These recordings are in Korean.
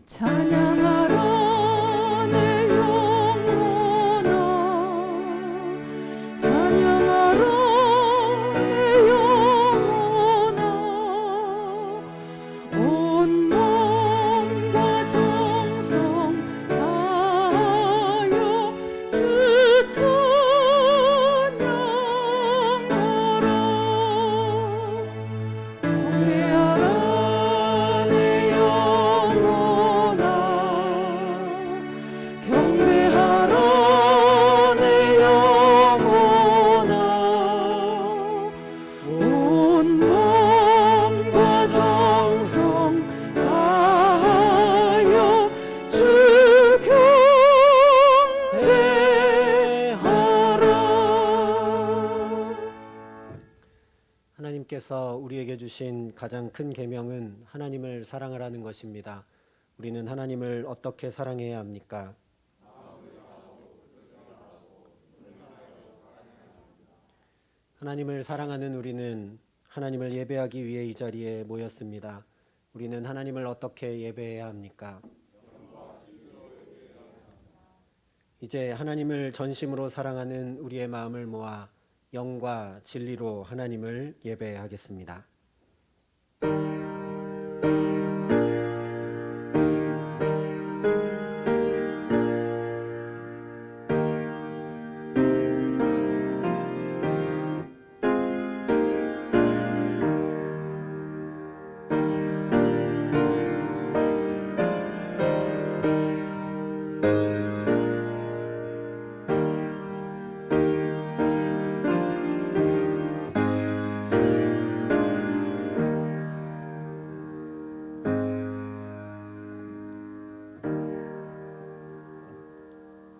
찬양하라 내 영혼아, 찬양하라 내 영혼아, 온 몸과 정성 다하여 주 찬양하라. 경배하라 내 영혼아, 경배하라 내 영혼아, 온 몸과 정성 다하여 주 경배하라. 하나님께서 우리에게 주신 가장 큰 계명은 하나님을 사랑하라는 것입니다. 우리는 하나님을 어떻게 사랑해야 합니까? 하나님을 사랑하는 우리는 하나님을 예배하기 위해 이 자리에 모였습니다. 우리는 하나님을 어떻게 예배해야 합니까? 이제 하나님을 전심으로 사랑하는 우리의 마음을 모아 영과 진리로 하나님을 예배하겠습니다.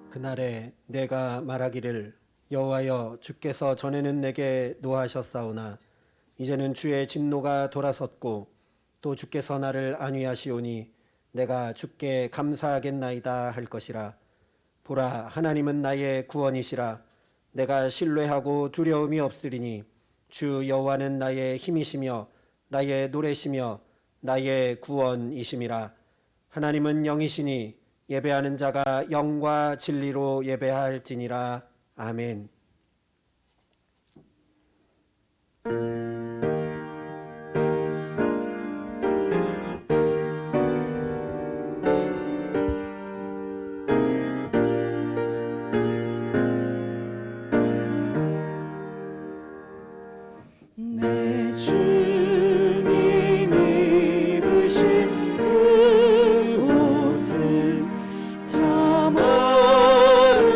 그날에 내가 말하기를 여호와여 주께서 전에는 내게 노하셨사오나 이제는 주의 진노가 돌아섰고 또 주께서 나를 안위하시오니 내가 주께 감사하겠나이다 할 것이라. 보라 하나님은 나의 구원이시라. 내가 신뢰하고 두려움이 없으리니 주 여호와는 나의 힘이시며 나의 노래시며 나의 구원이심이라. 하나님은 영이시니 예배하는 자가 영과 진리로 예배할지니라. 아멘. 내 주님 입으신 그 옷은 참 아름다워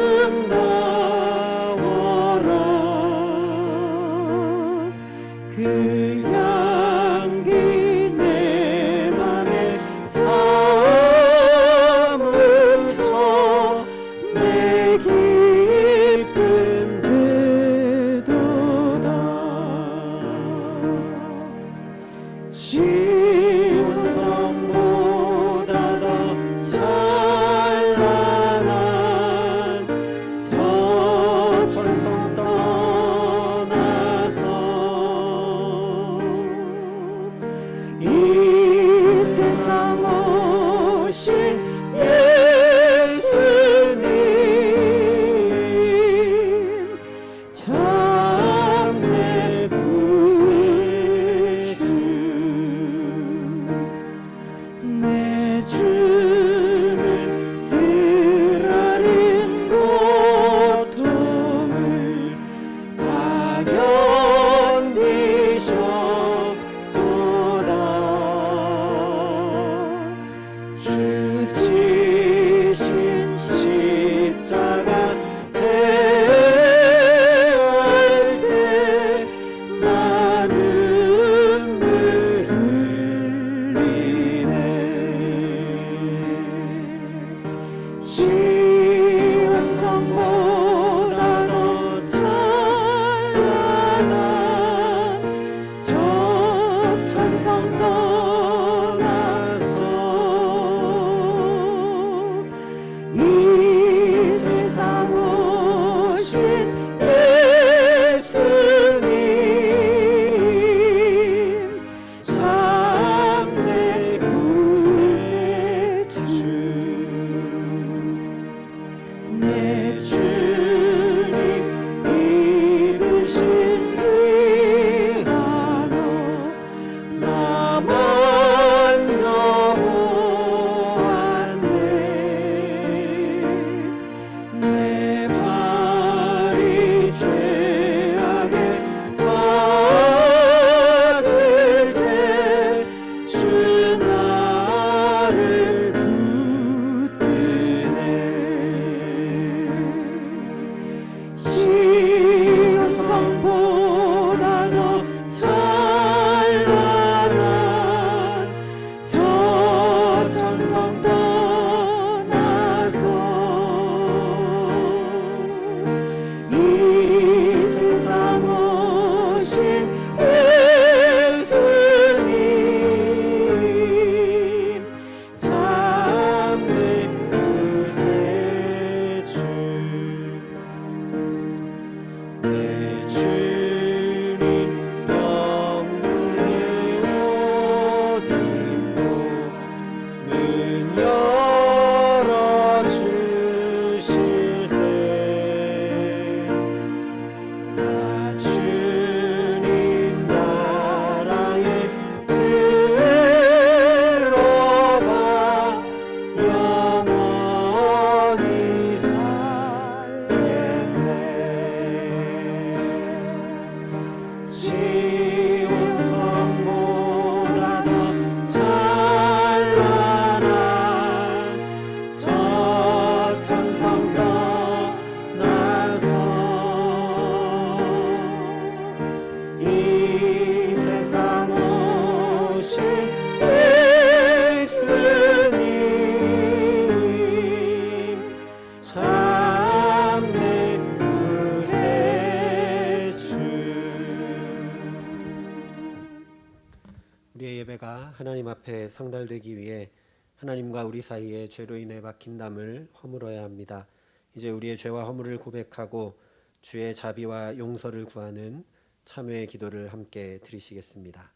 우리가 하나님 앞에 상달되기 위해 하나님과 우리 사이에 죄로 인해 박힌 담을 허물어야 합니다. 이제 우리의 죄와 허물을 고백하고 주의 자비와 용서를 구하는 참회의 기도를 함께 드리시겠습니다.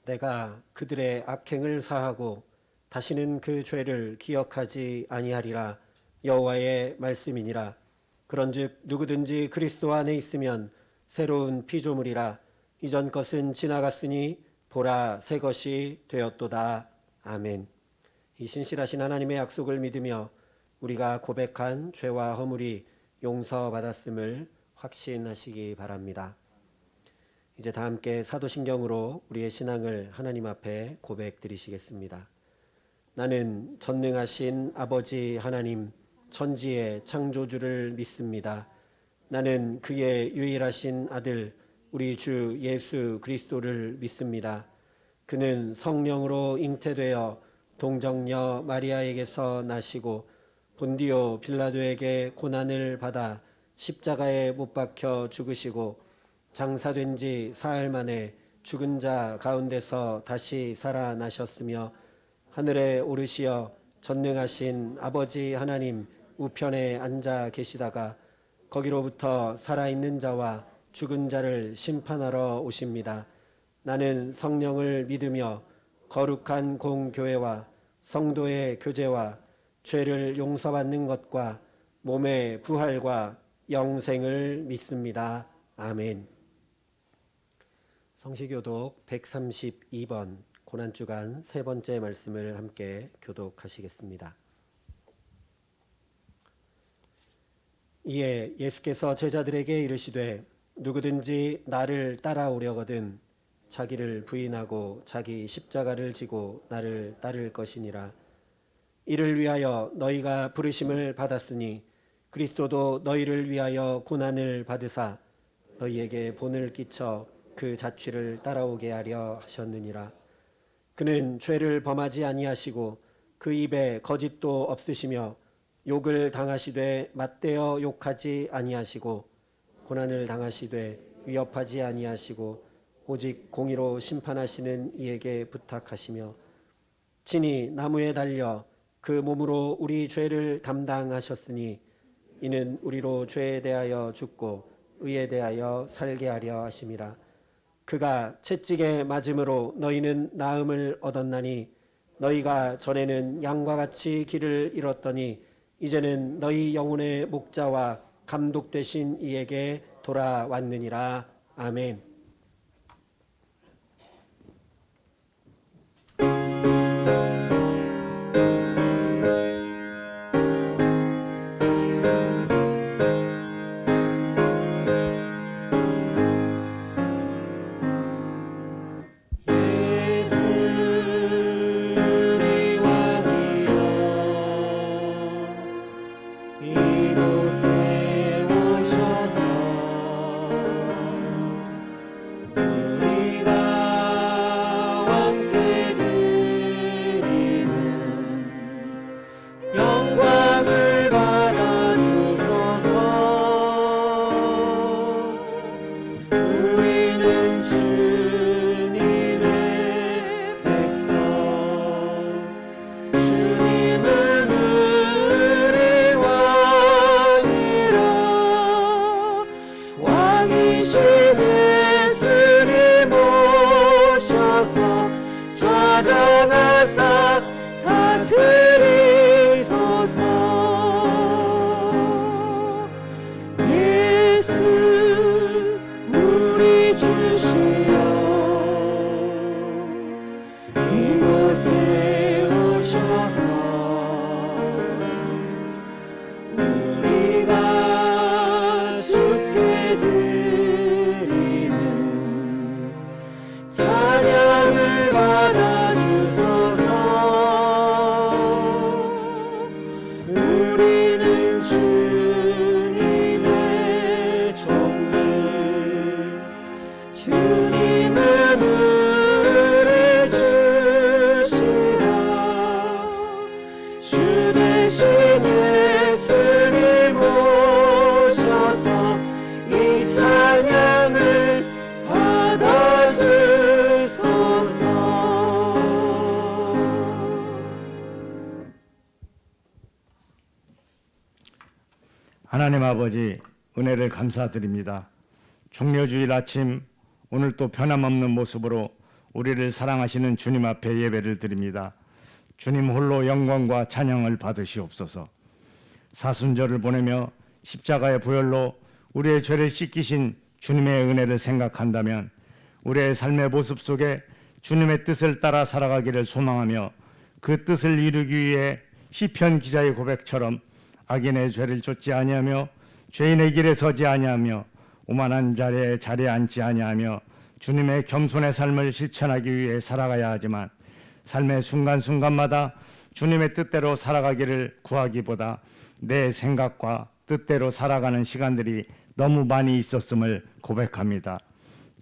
내가 그들의 악행을 사하고 다시는 그 죄를 기억하지 아니하리라. 여호와의 말씀이니라. 그런즉 누구든지 그리스도 안에 있으면 새로운 피조물이라. 이전 것은 지나갔으니 보라 새 것이 되었도다. 아멘. 이 신실하신 하나님의 약속을 믿으며 우리가 고백한 죄와 허물이 용서받았음을 확신하시기 바랍니다. 이제 다 함께 사도신경으로 우리의 신앙을 하나님 앞에 고백드리시겠습니다. 나는 전능하신 아버지 하나님 천지의 창조주를 믿습니다. 나는 그의 유일하신 아들 우리 주 예수 그리스도를 믿습니다. 그는 성령으로 잉태되어 동정녀 마리아에게서 나시고 본디오 빌라도에게 고난을 받아 십자가에 못 박혀 죽으시고 장사된 지 사흘 만에 죽은 자 가운데서 다시 살아나셨으며 하늘에 오르시어 전능하신 아버지 하나님 우편에 앉아 계시다가 거기로부터 살아있는 자와 죽은 자를 심판하러 오십니다. 나는 성령을 믿으며 거룩한 공교회와 성도의 교제와 죄를 용서받는 것과 몸의 부활과 영생을 믿습니다. 아멘. 성시교독 132번 고난주간 세 번째 말씀을 함께 교독하시겠습니다. 이에 예수께서 제자들에게 이르시되 누구든지 나를 따라오려거든 자기를 부인하고 자기 십자가를 지고 나를 따를 것이니라. 이를 위하여 너희가 부르심을 받았으니 그리스도도 너희를 위하여 고난을 받으사 너희에게 본을 끼쳐 그 자취를 따라오게 하려 하셨느니라. 그는 죄를 범하지 아니하시고 그 입에 거짓도 없으시며 욕을 당하시되 맞대어 욕하지 아니하시고 고난을 당하시되 위협하지 아니하시고 오직 공의로 심판하시는 이에게 부탁하시며 친히 나무에 달려 그 몸으로 우리 죄를 담당하셨으니 이는 우리로 죄에 대하여 죽고 의에 대하여 살게 하려 하심이라. 그가 채찍에 맞음으로 너희는 나음을 얻었나니 너희가 전에는 양과 같이 길을 잃었더니 이제는 너희 영혼의 목자와 감독 되신 이에게 돌아왔느니라. 아멘. 이곳에 오셔서 우리는 주님의 백성, 주님은 우리 왕이라. 왕이신 예수님 오셔서 좌정하사 다스리소서. 예수 우리 주시여, 이곳에 오셔서 우리가 주께 드리는 찬양을 받아주소서. 우리는 주님의 종들, 주님은 우리 주시라. 주 대신 예수님 오셔서 이 찬양을 받아주소서. 하나님 아버지, 은혜를 감사드립니다. 종려주일 아침, 오늘 또 변함없는 모습으로 우리를 사랑하시는 주님 앞에 예배를 드립니다. 주님 홀로 영광과 찬양을 받으시옵소서. 사순절을 보내며 십자가의 보혈로 우리의 죄를 씻기신 주님의 은혜를 생각한다면 우리의 삶의 모습 속에 주님의 뜻을 따라 살아가기를 소망하며 그 뜻을 이루기 위해 시편 기자의 고백처럼 악인의 죄를 쫓지 아니하며 죄인의 길에 서지 아니하며 오만한 자리에 앉지 아니하며 주님의 겸손의 삶을 실천하기 위해 살아가야 하지만 삶의 순간순간마다 주님의 뜻대로 살아가기를 구하기보다 내 생각과 뜻대로 살아가는 시간들이 너무 많이 있었음을 고백합니다.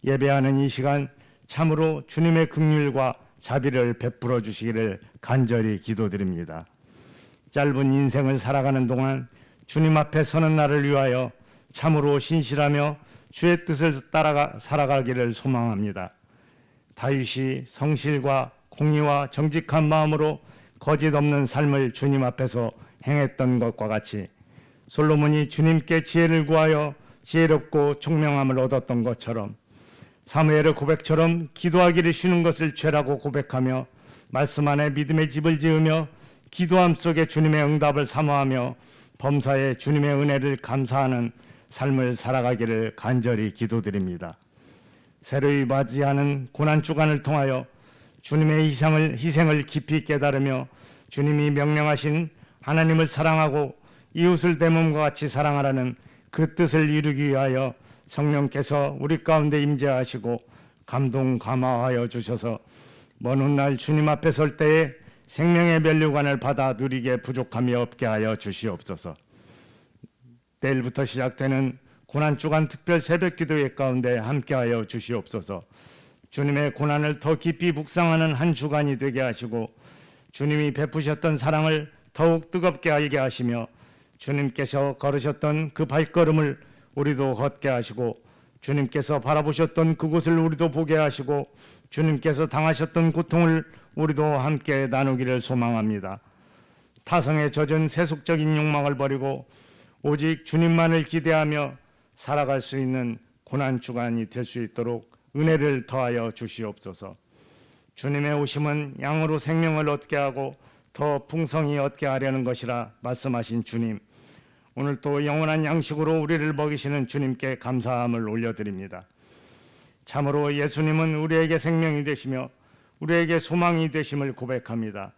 예배하는 이 시간 참으로 주님의 긍휼과 자비를 베풀어 주시기를 간절히 기도드립니다. 짧은 인생을 살아가는 동안 주님 앞에 서는 날을 위하여 참으로 신실하며 주의 뜻을 따라 살아가기를 소망합니다. 다윗이 성실과 공의와 정직한 마음으로 거짓 없는 삶을 주님 앞에서 행했던 것과 같이 솔로몬이 주님께 지혜를 구하여 지혜롭고 총명함을 얻었던 것처럼 사무엘의 고백처럼 기도하기를 쉬는 것을 죄라고 고백하며 말씀 안에 믿음의 집을 지으며 기도함 속에 주님의 응답을 사모하며 범사에 주님의 은혜를 감사하는 삶을 살아가기를 간절히 기도드립니다. 새로이 맞이하는 고난주간을 통하여 주님의 희생을 깊이 깨달으며 주님이 명령하신 하나님을 사랑하고 이웃을 내 몸과 같이 사랑하라는 그 뜻을 이루기 위하여 성령께서 우리 가운데 임재하시고 감동 감화하여 주셔서 먼 훗날 주님 앞에 설 때에 생명의 면류관을 받아 누리게 부족함이 없게 하여 주시옵소서. 내일부터 시작되는 고난주간 특별 새벽기도회 가운데 함께하여 주시옵소서. 주님의 고난을 더 깊이 묵상하는 한 주간이 되게 하시고 주님이 베푸셨던 사랑을 더욱 뜨겁게 알게 하시며 주님께서 걸으셨던 그 발걸음을 우리도 걷게 하시고 주님께서 바라보셨던 그곳을 우리도 보게 하시고 주님께서 당하셨던 고통을 우리도 함께 나누기를 소망합니다. 타성에 젖은 세속적인 욕망을 버리고 오직 주님만을 기대하며 살아갈 수 있는 고난주간이 될 수 있도록 은혜를 더하여 주시옵소서. 주님의 오심은 양으로 생명을 얻게 하고 더 풍성히 얻게 하려는 것이라 말씀하신 주님, 오늘 또 영원한 양식으로 우리를 먹이시는 주님께 감사함을 올려드립니다. 참으로 예수님은 우리에게 생명이 되시며 우리에게 소망이 되심을 고백합니다.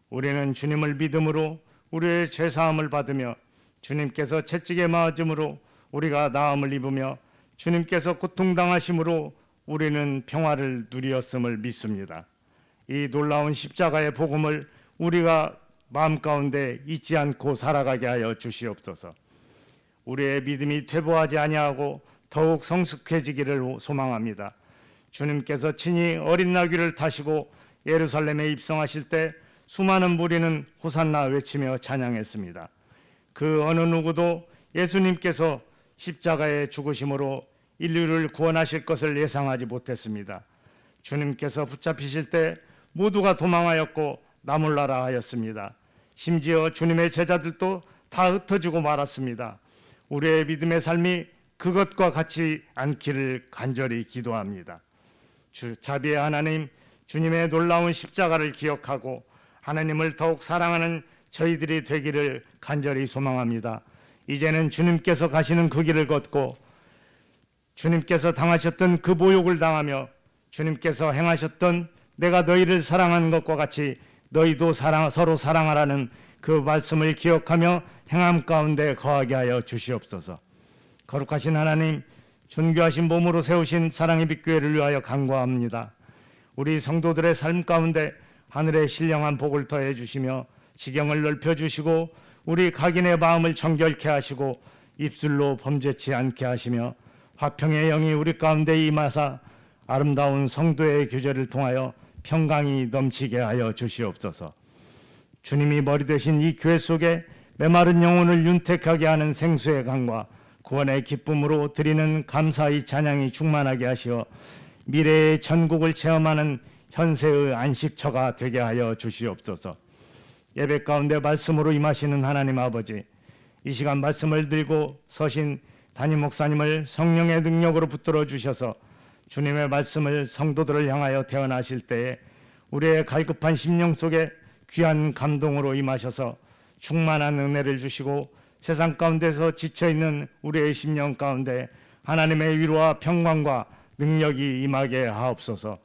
우리는 주님을 믿음으로 우리의 죄사함을 받으며 주님께서 채찍에 맞음으로 우리가 나음을 입으며 주님께서 고통당하심으로 우리는 평화를 누리었음을 믿습니다. 이 놀라운 십자가의 복음을 우리가 마음 가운데 잊지 않고 살아가게 하여 주시옵소서. 우리의 믿음이 퇴보하지 아니하고 더욱 성숙해지기를 소망합니다. 주님께서 친히 어린 나귀를 타시고 예루살렘에 입성하실 때 수많은 무리는 호산나 외치며 찬양했습니다. 그 어느 누구도 예수님께서 십자가의 죽으심으로 인류를 구원하실 것을 예상하지 못했습니다. 주님께서 붙잡히실 때 모두가 도망하였고 나몰라라 하였습니다. 심지어 주님의 제자들도 다 흩어지고 말았습니다. 우리의 믿음의 삶이 그것과 같지 않기를 간절히 기도합니다. 자비의 하나님, 주님의 놀라운 십자가를 기억하고 하나님을 더욱 사랑하는 저희들이 되기를 간절히 소망합니다. 이제는 주님께서 가시는 그 길을 걷고 주님께서 당하셨던 그 모욕을 당하며 주님께서 행하셨던 내가 너희를 사랑한 것과 같이 너희도 서로 사랑하라는 그 말씀을 기억하며 행함 가운데 거하게 하여 주시옵소서. 거룩하신 하나님, 존귀하신 몸으로 세우신 사랑의 빛교회를 위하여 간구합니다. 우리 성도들의 삶 가운데 하늘의 신령한 복을 더해 주시며 지경을 넓혀 주시고 우리 각인의 마음을 정결케 하시고 입술로 범죄치 않게 하시며 화평의 영이 우리 가운데 임하사 아름다운 성도의 규제를 통하여 평강이 넘치게 하여 주시옵소서. 주님이 머리 되신 이 교회 속에 메마른 영혼을 윤택하게 하는 생수의 강과 구원의 기쁨으로 드리는 감사의 찬양이 충만하게 하시어 미래의 천국을 체험하는 현세의 안식처가 되게 하여 주시옵소서. 예배 가운데 말씀으로 임하시는 하나님 아버지, 이 시간 말씀을 들고 서신 담임 목사님을 성령의 능력으로 붙들어 주셔서 주님의 말씀을 성도들을 향하여 태어나실 때에 우리의 갈급한 심령 속에 귀한 감동으로 임하셔서 충만한 은혜를 주시고 세상 가운데서 지쳐있는 우리의 심령 가운데 하나님의 위로와 평강과 능력이 임하게 하옵소서.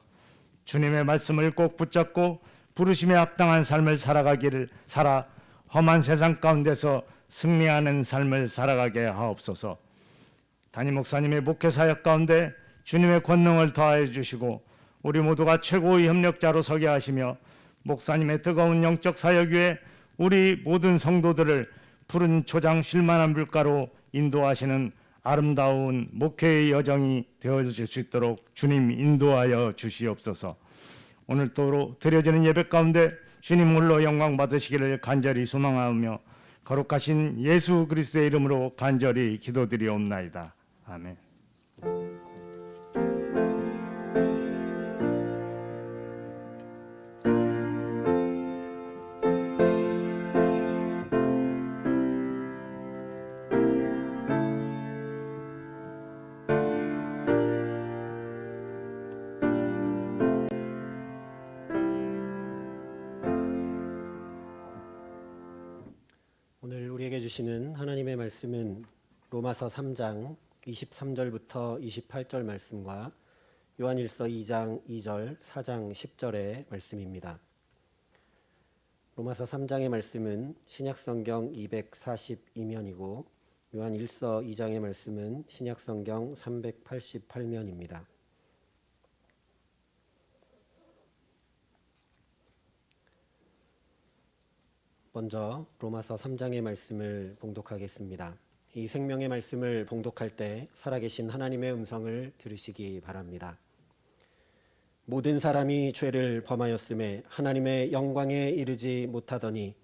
주님의 말씀을 꼭 붙잡고 부르심에 합당한 삶을 살아 험한 세상 가운데서 승리하는 삶을 살아가게 하옵소서. 담임 목사님의 목회 사역 가운데 주님의 권능을 더하여 주시고 우리 모두가 최고의 협력자로 서게 하시며 목사님의 뜨거운 영적 사역 위에 우리 모든 성도들을 푸른 초장 쉴만한 물가로 인도하시는 아름다운 목회의 여정이 되어질 수 있도록 주님 인도하여 주시옵소서. 오늘도 드려지는 예배 가운데 주님 홀로 영광 받으시기를 간절히 소망하며 거룩하신 예수 그리스도의 이름으로 간절히 기도드리옵나이다. 아멘. 오늘 우리에게 주시는 하나님의 말씀은 로마서 3장 23절부터 28절 말씀과 요한일서 2장 2절, 4장 10절의 말씀입니다. 로마서 3장의 말씀은 신약성경 242면이고 요한일서 2장의 말씀은 신약성경 388면입니다. 먼저 로마서 3장의 말씀을 봉독하겠습니다. 이 생명의 말씀을 봉독할 때 살아계신 하나님의 음성을 들으시기 바랍니다. 모든 사람이 죄를 범하였음에 하나님의 영광에 이르지 못하더니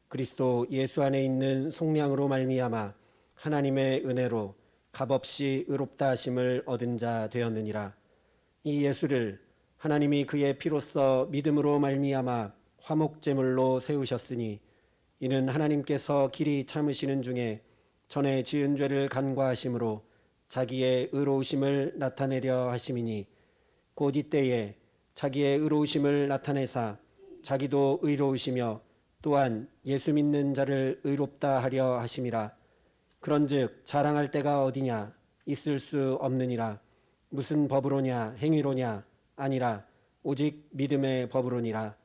그리스도 예수 안에 있는 속량으로 말미암아 하나님의 은혜로 값없이 의롭다 하심을 얻은 자 되었느니라. 이 예수를 하나님이 그의 피로써 믿음으로 말미암아 화목제물로 세우셨으니 이는 하나님께서 길이 참으시는 중에 전에 지은 죄를 간과하심으로 자기의 의로우심을 나타내려 하심이니 곧 이때에 자기의 의로우심을 나타내사 자기도 의로우시며 또한 예수 믿는 자를 의롭다 하려 하심이라. 그런즉 자랑할 때가 어디냐? 있을 수 없느니라. 무슨 법으로냐? 행위로냐? 아니라 오직 믿음의 법으로니라.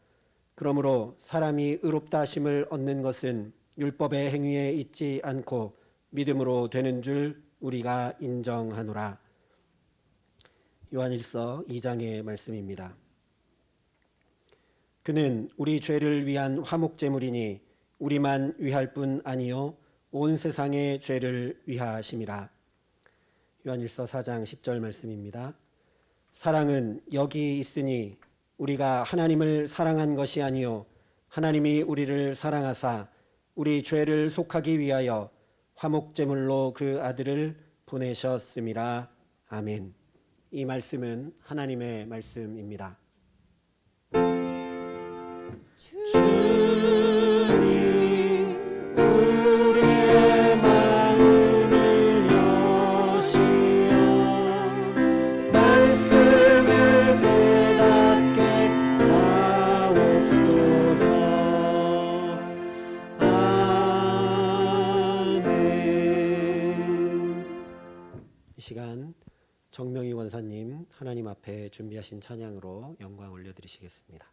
그러므로 사람이 의롭다 하심을 얻는 것은 율법의 행위에 있지 않고 믿음으로 되는 줄 우리가 인정하노라. 요한일서 2장의 말씀입니다. 그는 우리 죄를 위한 화목제물이니 우리만 위할 뿐 아니요 온 세상의 죄를 위하심이라. 요한일서 4장 10절 말씀입니다. 사랑은 여기 있으니 우리가 하나님을 사랑한 것이 아니요 하나님이 우리를 사랑하사 우리 죄를 속하기 위하여 화목제물로 그 아들을 보내셨음이라. 아멘. 이 말씀은 하나님의 말씀입니다. 주님 우리의 마음을 여시어 말씀을 깨닫게 하옵소서. 아멘. 이 시간 정명희 원사님 하나님 앞에 준비하신 찬양으로 영광 올려드리시겠습니다.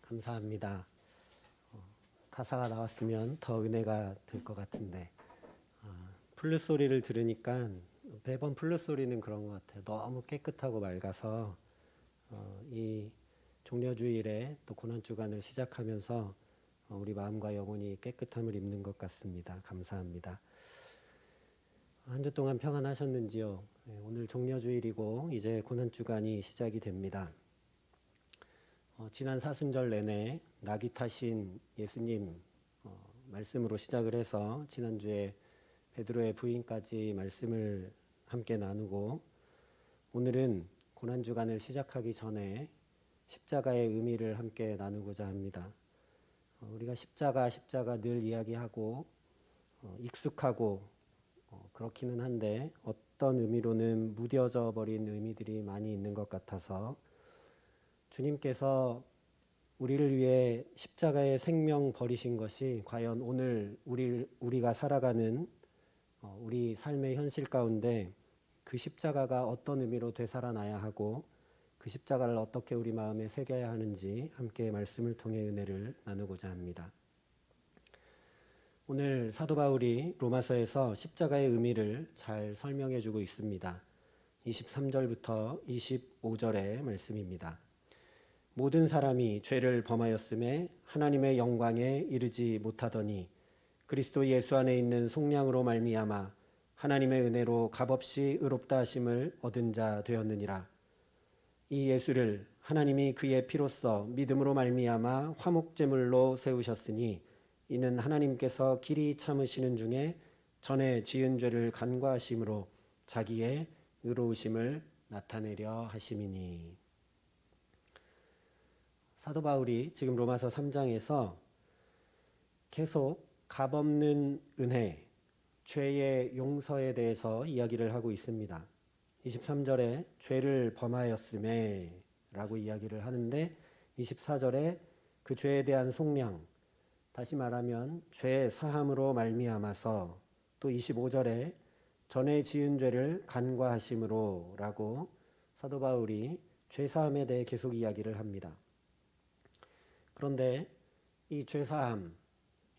감사합니다. 가사가 나왔으면 더 은혜가 될 것 같은데 플룻 소리를 들으니까 매번 플룻 소리는 그런 것 같아요. 너무 깨끗하고 맑아서 이 종려주일에 또 고난주간을 시작하면서 우리 마음과 영혼이 깨끗함을 입는 것 같습니다. 감사합니다. 한 주 동안 평안하셨는지요? 오늘 종려주일이고 이제 고난주간이 시작이 됩니다. 지난 사순절 내내 낙이 타신 예수님 말씀으로 시작을 해서 지난주에 베드로의 부인까지 말씀을 함께 나누고 오늘은 고난주간을 시작하기 전에 십자가의 의미를 함께 나누고자 합니다. 우리가 십자가 늘 이야기하고 익숙하고 그렇기는 한데 어떤 의미로는 무뎌져 버린 의미들이 많이 있는 것 같아서 주님께서 우리를 위해 십자가의 생명 버리신 것이 과연 오늘 우리가 살아가는 우리 삶의 현실 가운데 그 십자가가 어떤 의미로 되살아나야 하고 그 십자가를 어떻게 우리 마음에 새겨야 하는지 함께 말씀을 통해 은혜를 나누고자 합니다. 오늘 사도 바울이 로마서에서 십자가의 의미를 잘 설명해 주고 있습니다. 23절부터 25절의 말씀입니다. 모든 사람이 죄를 범하였음에 하나님의 영광에 이르지 못하더니 그리스도 예수 안에 있는 속량으로 말미암아 하나님의 은혜로 값없이 의롭다 하심을 얻은 자 되었느니라. 이 예수를 하나님이 그의 피로써 믿음으로 말미암아 화목제물로 세우셨으니 이는 하나님께서 길이 참으시는 중에 전에 지은 죄를 간과하심으로 자기의 의로우심을 나타내려 하심이니. 사도 바울이 지금 로마서 3장에서 계속 값없는 은혜, 죄의 용서에 대해서 이야기를 하고 있습니다. 23절에 죄를 범하였음에 라고 이야기를 하는데 24절에 그 죄에 대한 속량, 다시 말하면 죄 사함으로 말미암아서, 또 25절에 전에 지은 죄를 간과하심으로 라고 사도 바울이 죄 사함에 대해 계속 이야기를 합니다. 그런데 이 죄 사함,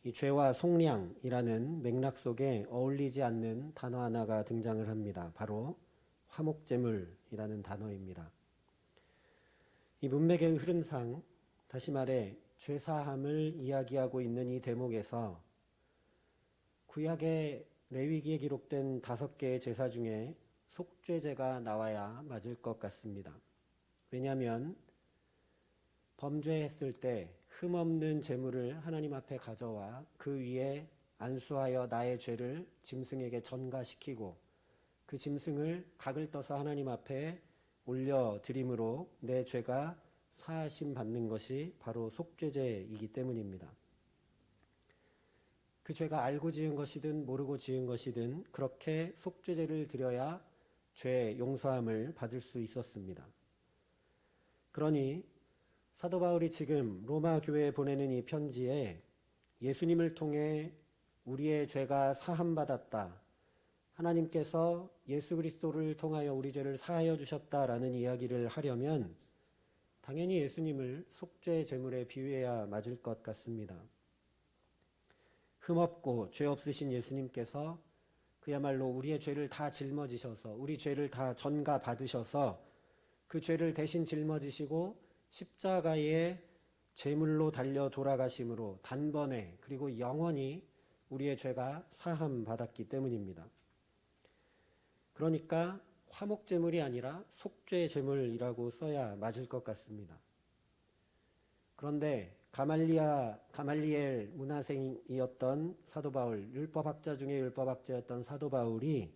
이 죄와 속량이라는 맥락 속에 어울리지 않는 단어 하나가 등장을 합니다. 바로 화목제물이라는 단어입니다. 이 문맥의 흐름상, 다시 말해 죄사함을 이야기하고 있는 이 대목에서 구약의 레위기에 기록된 5개의 제사 중에 속죄제가 나와야 맞을 것 같습니다. 왜냐하면 범죄했을 때 흠없는 제물을 하나님 앞에 가져와 그 위에 안수하여 나의 죄를 짐승에게 전가시키고 그 짐승을 각을 떠서 하나님 앞에 올려드림으로 내 죄가 사하심 받는 것이 바로 속죄제이기 때문입니다. 그 죄가 알고 지은 것이든 모르고 지은 것이든 그렇게 속죄제를 드려야 죄 용서함을 받을 수 있었습니다. 그러니 사도 바울이 지금 로마 교회에 보내는 이 편지에 예수님을 통해 우리의 죄가 사함받았다, 하나님께서 예수 그리스도를 통하여 우리 죄를 사하여 주셨다라는 이야기를 하려면 당연히 예수님을 속죄 제물에 비유해야 맞을 것 같습니다. 흠없고 죄 없으신 예수님께서 그야말로 우리의 죄를 다 짊어지셔서, 우리 죄를 다 전가 받으셔서 그 죄를 대신 짊어지시고 십자가에 제물로 달려 돌아가심으로 단번에 그리고 영원히 우리의 죄가 사함 받았기 때문입니다. 그러니까 화목제물이 아니라 속죄제물이라고 써야 맞을 것 같습니다. 그런데 가말리엘 문화생이었던 사도 바울, 율법학자 중에 율법학자였던 사도 바울이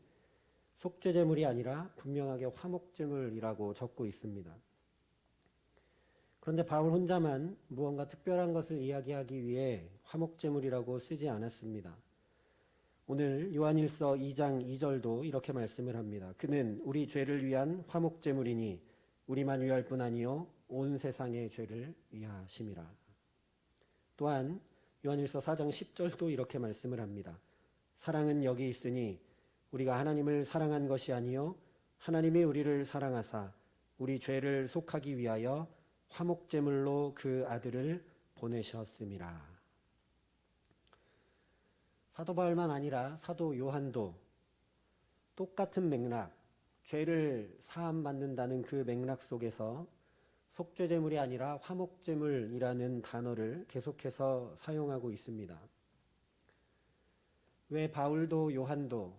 속죄제물이 아니라 분명하게 화목제물이라고 적고 있습니다. 그런데 바울 혼자만 무언가 특별한 것을 이야기하기 위해 화목제물이라고 쓰지 않았습니다. 오늘 요한일서 2장 2절도 이렇게 말씀을 합니다. 그는 우리 죄를 위한 화목제물이니 우리만 위할 뿐 아니요 온 세상의 죄를 위하심이라. 또한 요한일서 4장 10절도 이렇게 말씀을 합니다. 사랑은 여기 있으니 우리가 하나님을 사랑한 것이 아니요 하나님이 우리를 사랑하사 우리 죄를 속하기 위하여 화목제물로 그 아들을 보내셨음이라. 사도 바울만 아니라 사도 요한도 똑같은 맥락, 죄를 사함받는다는 그 맥락 속에서 속죄제물이 아니라 화목제물이라는 단어를 계속해서 사용하고 있습니다. 왜 바울도 요한도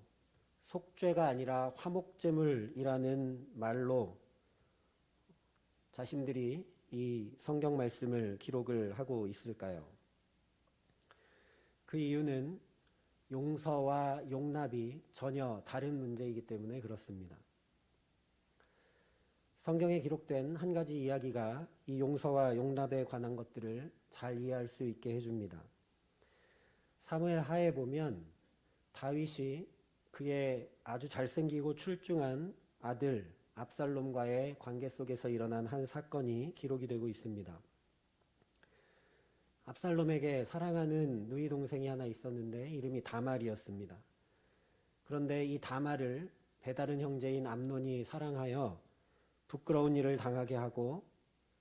속죄가 아니라 화목제물이라는 말로 자신들이 이 성경 말씀을 기록을 하고 있을까요? 그 이유는 용서와 용납이 전혀 다른 문제이기 때문에 그렇습니다. 성경에 기록된 한 가지 이야기가 이 용서와 용납에 관한 것들을 잘 이해할 수 있게 해줍니다. 사무엘 하에 보면 다윗이 그의 아주 잘생기고 출중한 아들 압살롬과의 관계 속에서 일어난 한 사건이 기록이 되고 있습니다. 압살롬에게 사랑하는 누이 동생이 하나 있었는데 이름이 다말이었습니다. 그런데 이 다말을 배다른 형제인 암논이 사랑하여 부끄러운 일을 당하게 하고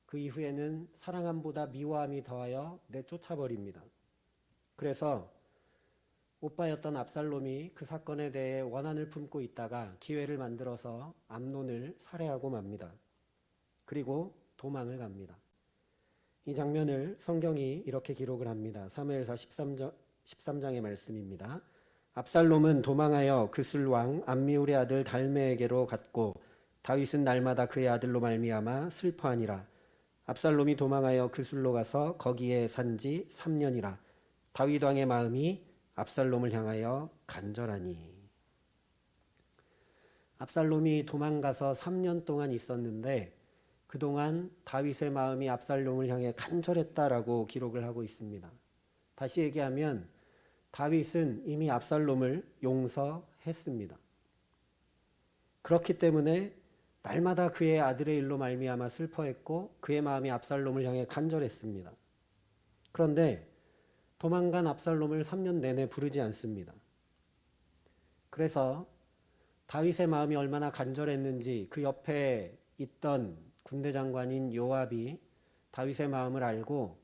그 이후에는 사랑함보다 미워함이 더하여 내쫓아버립니다. 그래서 오빠였던 압살롬이 그 사건에 대해 원한을 품고 있다가 기회를 만들어서 암논을 살해하고 맙니다. 그리고 도망을 갑니다. 이 장면을 성경이 이렇게 기록을 합니다. 사무엘서 13장의 말씀입니다. 압살롬은 도망하여 그술 왕 암미울의 아들 달메에게로 갔고 다윗은 날마다 그의 아들로 말미암아 슬퍼하니라. 압살롬이 도망하여 그술로 가서 거기에 산지 3년이라. 다윗 왕의 마음이 압살롬을 향하여 간절하니. 압살롬이 도망가서 3년 동안 있었는데 그동안 다윗의 마음이 압살롬을 향해 간절했다라고 기록을 하고 있습니다. 다시 얘기하면 다윗은 이미 압살롬을 용서했습니다. 그렇기 때문에 날마다 그의 아들의 일로 말미암아 슬퍼했고 그의 마음이 압살롬을 향해 간절했습니다. 그런데 도망간 압살롬을 3년 내내 부르지 않습니다. 그래서 다윗의 마음이 얼마나 간절했는지 그 옆에 있던 군대 장관인 요압이 다윗의 마음을 알고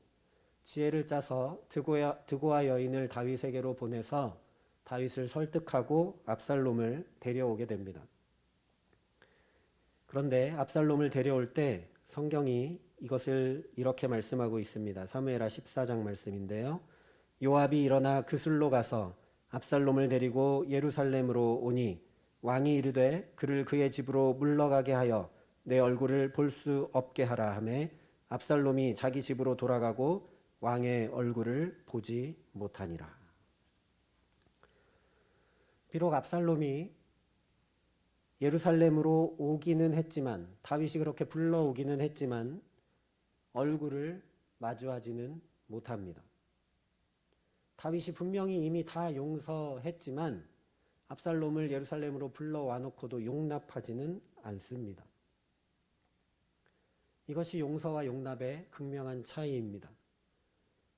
지혜를 짜서 드고아 여인을 다윗에게로 보내서 다윗을 설득하고 압살롬을 데려오게 됩니다. 그런데 압살롬을 데려올 때 성경이 이것을 이렇게 말씀하고 있습니다. 사무엘하 14장 말씀인데요. 요압이 일어나 그술로 가서 압살롬을 데리고 예루살렘으로 오니 왕이 이르되 그를 그의 집으로 물러가게 하여 내 얼굴을 볼 수 없게 하라 하매 압살롬이 자기 집으로 돌아가고 왕의 얼굴을 보지 못하니라. 비록 압살롬이 예루살렘으로 오기는 했지만 다윗이 그렇게 불러오기는 했지만 얼굴을 마주하지는 못합니다. 다윗이 분명히 이미 다 용서했지만 압살롬을 예루살렘으로 불러와 놓고도 용납하지는 않습니다. 이것이 용서와 용납의 극명한 차이입니다.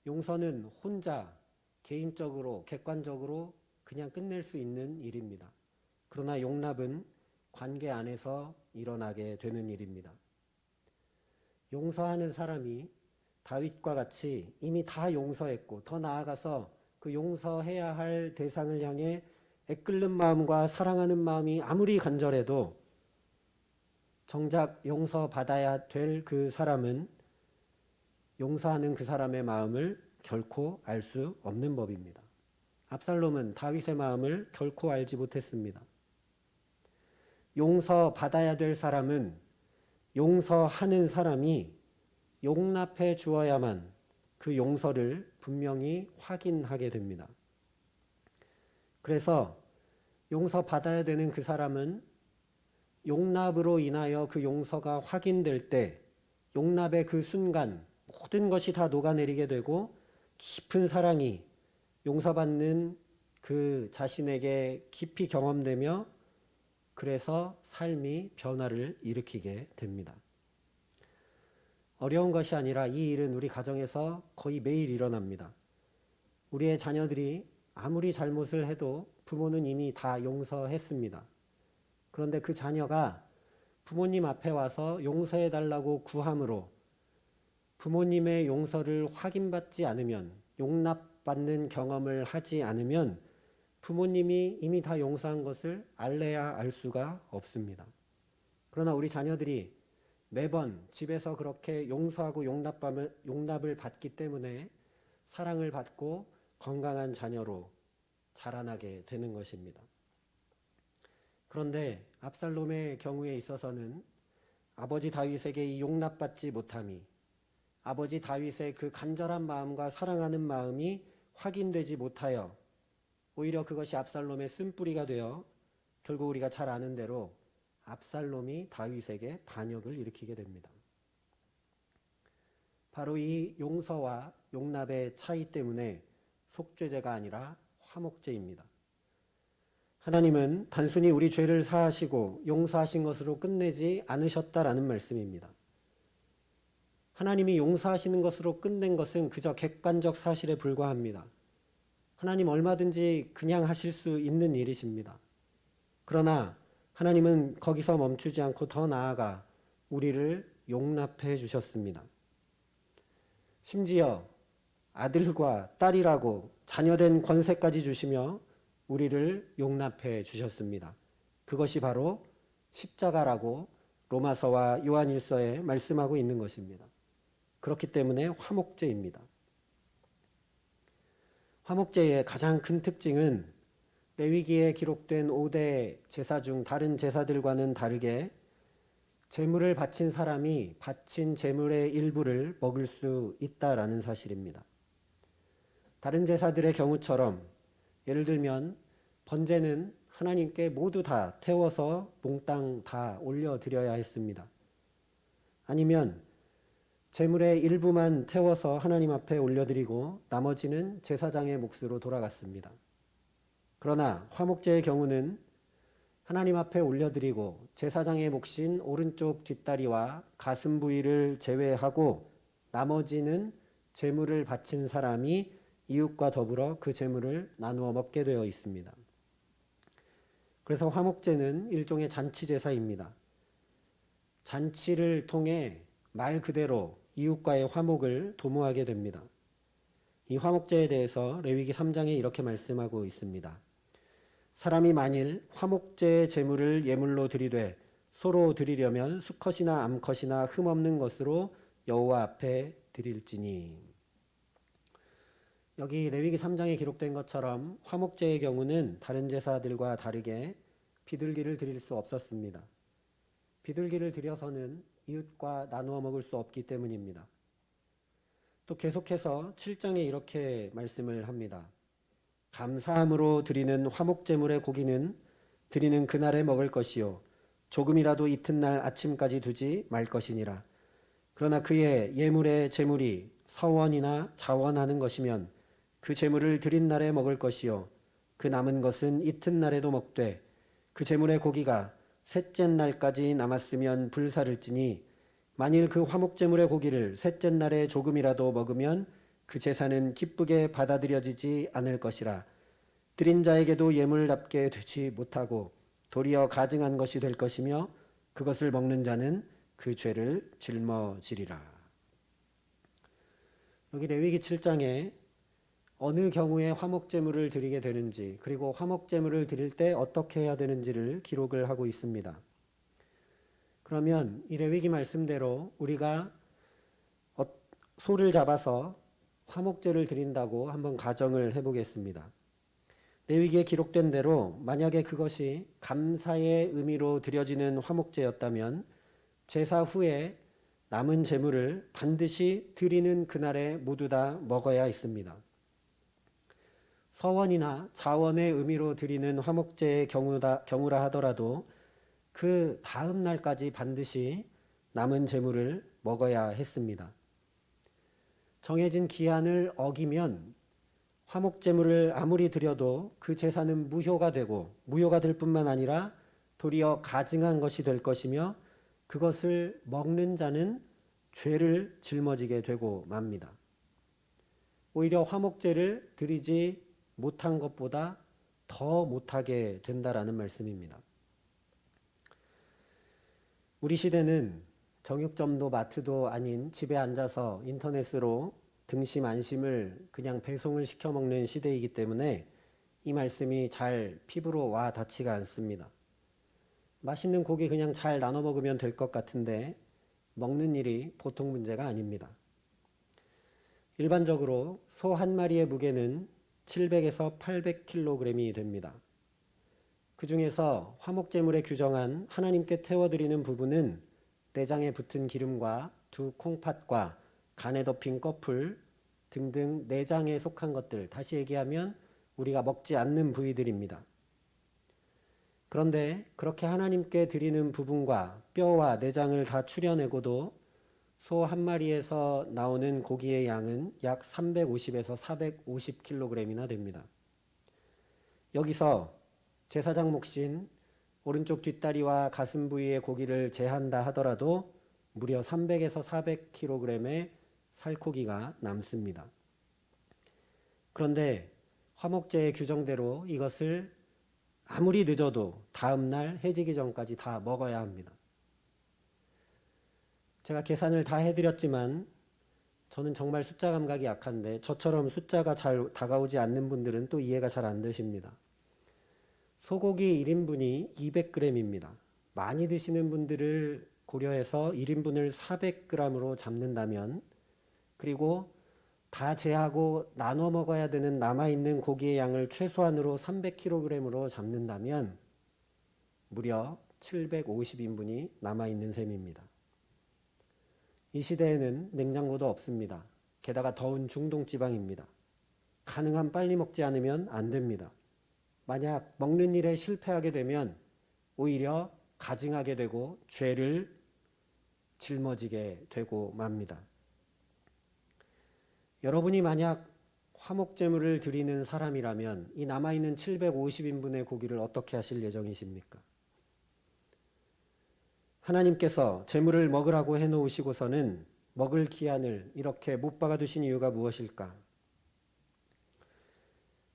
용서는 혼자 개인적으로 객관적으로 그냥 끝낼 수 있는 일입니다. 그러나 용납은 관계 안에서 일어나게 되는 일입니다. 용서하는 사람이 다윗과 같이 이미 다 용서했고 더 나아가서 그 용서해야 할 대상을 향해 애끓는 마음과 사랑하는 마음이 아무리 간절해도 정작 용서받아야 될 그 사람은 용서하는 그 사람의 마음을 결코 알 수 없는 법입니다. 압살롬은 다윗의 마음을 결코 알지 못했습니다. 용서받아야 될 사람은 용서하는 사람이 용납해 주어야만 그 용서를 분명히 확인하게 됩니다. 그래서 용서받아야 되는 그 사람은 용납으로 인하여 그 용서가 확인될 때 용납의 그 순간 모든 것이 다 녹아내리게 되고 깊은 사랑이 용서받는 그 자신에게 깊이 경험되며 그래서 삶이 변화를 일으키게 됩니다. 어려운 것이 아니라 이 일은 우리 가정에서 거의 매일 일어납니다. 우리의 자녀들이 아무리 잘못을 해도 부모는 이미 다 용서했습니다. 그런데 그 자녀가 부모님 앞에 와서 용서해달라고 구함으로 부모님의 용서를 확인받지 않으면 용납받는 경험을 하지 않으면 부모님이 이미 다 용서한 것을 알래야 알 수가 없습니다. 그러나 우리 자녀들이 매번 집에서 그렇게 용서하고 용납을 받기 때문에 사랑을 받고 건강한 자녀로 자라나게 되는 것입니다. 그런데 압살롬의 경우에 있어서는 아버지 다윗에게 이 용납받지 못함이 아버지 다윗의 그 간절한 마음과 사랑하는 마음이 확인되지 못하여 오히려 그것이 압살롬의 쓴뿌리가 되어 결국 우리가 잘 아는 대로 압살롬이 다윗에게 반역을 일으키게 됩니다. 바로 이 용서와 용납의 차이 때문에 속죄죄가 아니라 화목죄입니다. 하나님은 단순히 우리 죄를 사하시고 용서하신 것으로 끝내지 않으셨다라는 말씀입니다. 하나님이 용서하시는 것으로 끝낸 것은 그저 객관적 사실에 불과합니다. 하나님 얼마든지 그냥 하실 수 있는 일이십니다. 그러나 하나님은 거기서 멈추지 않고 더 나아가 우리를 용납해 주셨습니다. 심지어 아들과 딸이라고 자녀된 권세까지 주시며 우리를 용납해 주셨습니다. 그것이 바로 십자가라고 로마서와 요한일서에 말씀하고 있는 것입니다. 그렇기 때문에 화목제입니다. 화목제의 가장 큰 특징은 레위기에 기록된 5대 제사 중 다른 제사들과는 다르게 제물을 바친 사람이 바친 제물의 일부를 먹을 수 있다라는 사실입니다. 다른 제사들의 경우처럼 예를 들면 번제는 하나님께 모두 다 태워서 몽땅 다 올려드려야 했습니다. 아니면 제물의 일부만 태워서 하나님 앞에 올려드리고 나머지는 제사장의 몫으로 돌아갔습니다. 그러나 화목제의 경우는 하나님 앞에 올려드리고 제사장의 몫인 오른쪽 뒷다리와 가슴 부위를 제외하고 나머지는 제물을 바친 사람이 이웃과 더불어 그 제물을 나누어 먹게 되어 있습니다. 그래서 화목제는 일종의 잔치 제사입니다. 잔치를 통해 말 그대로 이웃과의 화목을 도모하게 됩니다. 이 화목제에 대해서 레위기 3장에 이렇게 말씀하고 있습니다. 사람이 만일 화목제의 제물을 예물로 드리되 소로 드리려면 수컷이나 암컷이나 흠없는 것으로 여호와 앞에 드릴지니. 여기 레위기 3장에 기록된 것처럼 화목제의 경우는 다른 제사들과 다르게 비둘기를 드릴 수 없었습니다. 비둘기를 드려서는 이웃과 나누어 먹을 수 없기 때문입니다. 또 계속해서 7장에 이렇게 말씀을 합니다. 감사함으로 드리는 화목제물의 고기는 드리는 그날에 먹을 것이요 조금이라도 이튿날 아침까지 두지 말 것이니라. 그러나 그의 예물의 제물이 서원이나 자원하는 것이면 그 제물을 드린 날에 먹을 것이요 그 남은 것은 이튿날에도 먹되 그 제물의 고기가 셋째 날까지 남았으면 불사를지니 만일 그 화목제물의 고기를 셋째 날에 조금이라도 먹으면 그 제사는 기쁘게 받아들여지지 않을 것이라. 드린 자에게도 예물답게 되지 못하고 도리어 가증한 것이 될 것이며 그것을 먹는 자는 그 죄를 짊어지리라. 여기 레위기 7장에 어느 경우에 화목제물을 드리게 되는지 그리고 화목제물을 드릴 때 어떻게 해야 되는지를 기록을 하고 있습니다. 그러면 이 레위기 말씀대로 우리가 소를 잡아서 화목제를 드린다고 한번 가정을 해보겠습니다. 레위기에 기록된 대로 만약에 그것이 감사의 의미로 드려지는 화목제였다면 제사 후에 남은 제물을 반드시 드리는 그날에 모두 다 먹어야 했습니다. 서원이나 자원의 의미로 드리는 화목제의 경우라 하더라도 그 다음 날까지 반드시 남은 제물을 먹어야 했습니다. 정해진 기한을 어기면 화목제물을 아무리 드려도 그 제사는 무효가 되고 무효가 될 뿐만 아니라 도리어 가증한 것이 될 것이며 그것을 먹는 자는 죄를 짊어지게 되고 맙니다. 오히려 화목제를 드리지 못한 것보다 더 못하게 된다라는 말씀입니다. 우리 시대는 정육점도 마트도 아닌 집에 앉아서 인터넷으로 등심 안심을 그냥 배송을 시켜 먹는 시대이기 때문에 이 말씀이 잘 피부로 와 닿지가 않습니다. 맛있는 고기 그냥 잘 나눠 먹으면 될 것 같은데 먹는 일이 보통 문제가 아닙니다. 일반적으로 소 한 마리의 무게는 700에서 800kg이 됩니다. 그 중에서 화목제물에 규정한 하나님께 태워드리는 부분은 내장에 붙은 기름과 두 콩팥과 간에 덮인 꺼풀 등등 내장에 속한 것들, 다시 얘기하면 우리가 먹지 않는 부위들입니다. 그런데 그렇게 하나님께 드리는 부분과 뼈와 내장을 다 추려내고도 소 한 마리에서 나오는 고기의 양은 약 350에서 450kg이나 됩니다. 여기서 제사장 몫인 오른쪽 뒷다리와 가슴 부위의 고기를 제한다 하더라도 무려 300에서 400kg의 살코기가 남습니다. 그런데 화목제의 규정대로 이것을 아무리 늦어도 다음 날 해지기 전까지 다 먹어야 합니다. 제가 계산을 다 해드렸지만 저는 정말 숫자 감각이 약한데 저처럼 숫자가 잘 다가오지 않는 분들은 또 이해가 잘 안 되십니다. 소고기 1인분이 200g입니다. 많이 드시는 분들을 고려해서 1인분을 400g으로 잡는다면 그리고 다 제하고 나눠 먹어야 되는 남아있는 고기의 양을 최소한으로 300kg으로 잡는다면 무려 750인분이 남아있는 셈입니다. 이 시대에는 냉장고도 없습니다. 게다가 더운 중동 지방입니다. 가능한 빨리 먹지 않으면 안 됩니다. 만약 먹는 일에 실패하게 되면 오히려 가증하게 되고 죄를 짊어지게 되고 맙니다. 여러분이 만약 화목제물을 드리는 사람이라면 이 남아있는 750인분의 고기를 어떻게 하실 예정이십니까? 하나님께서 제물을 먹으라고 해놓으시고서는 먹을 기한을 이렇게 못 박아두신 이유가 무엇일까?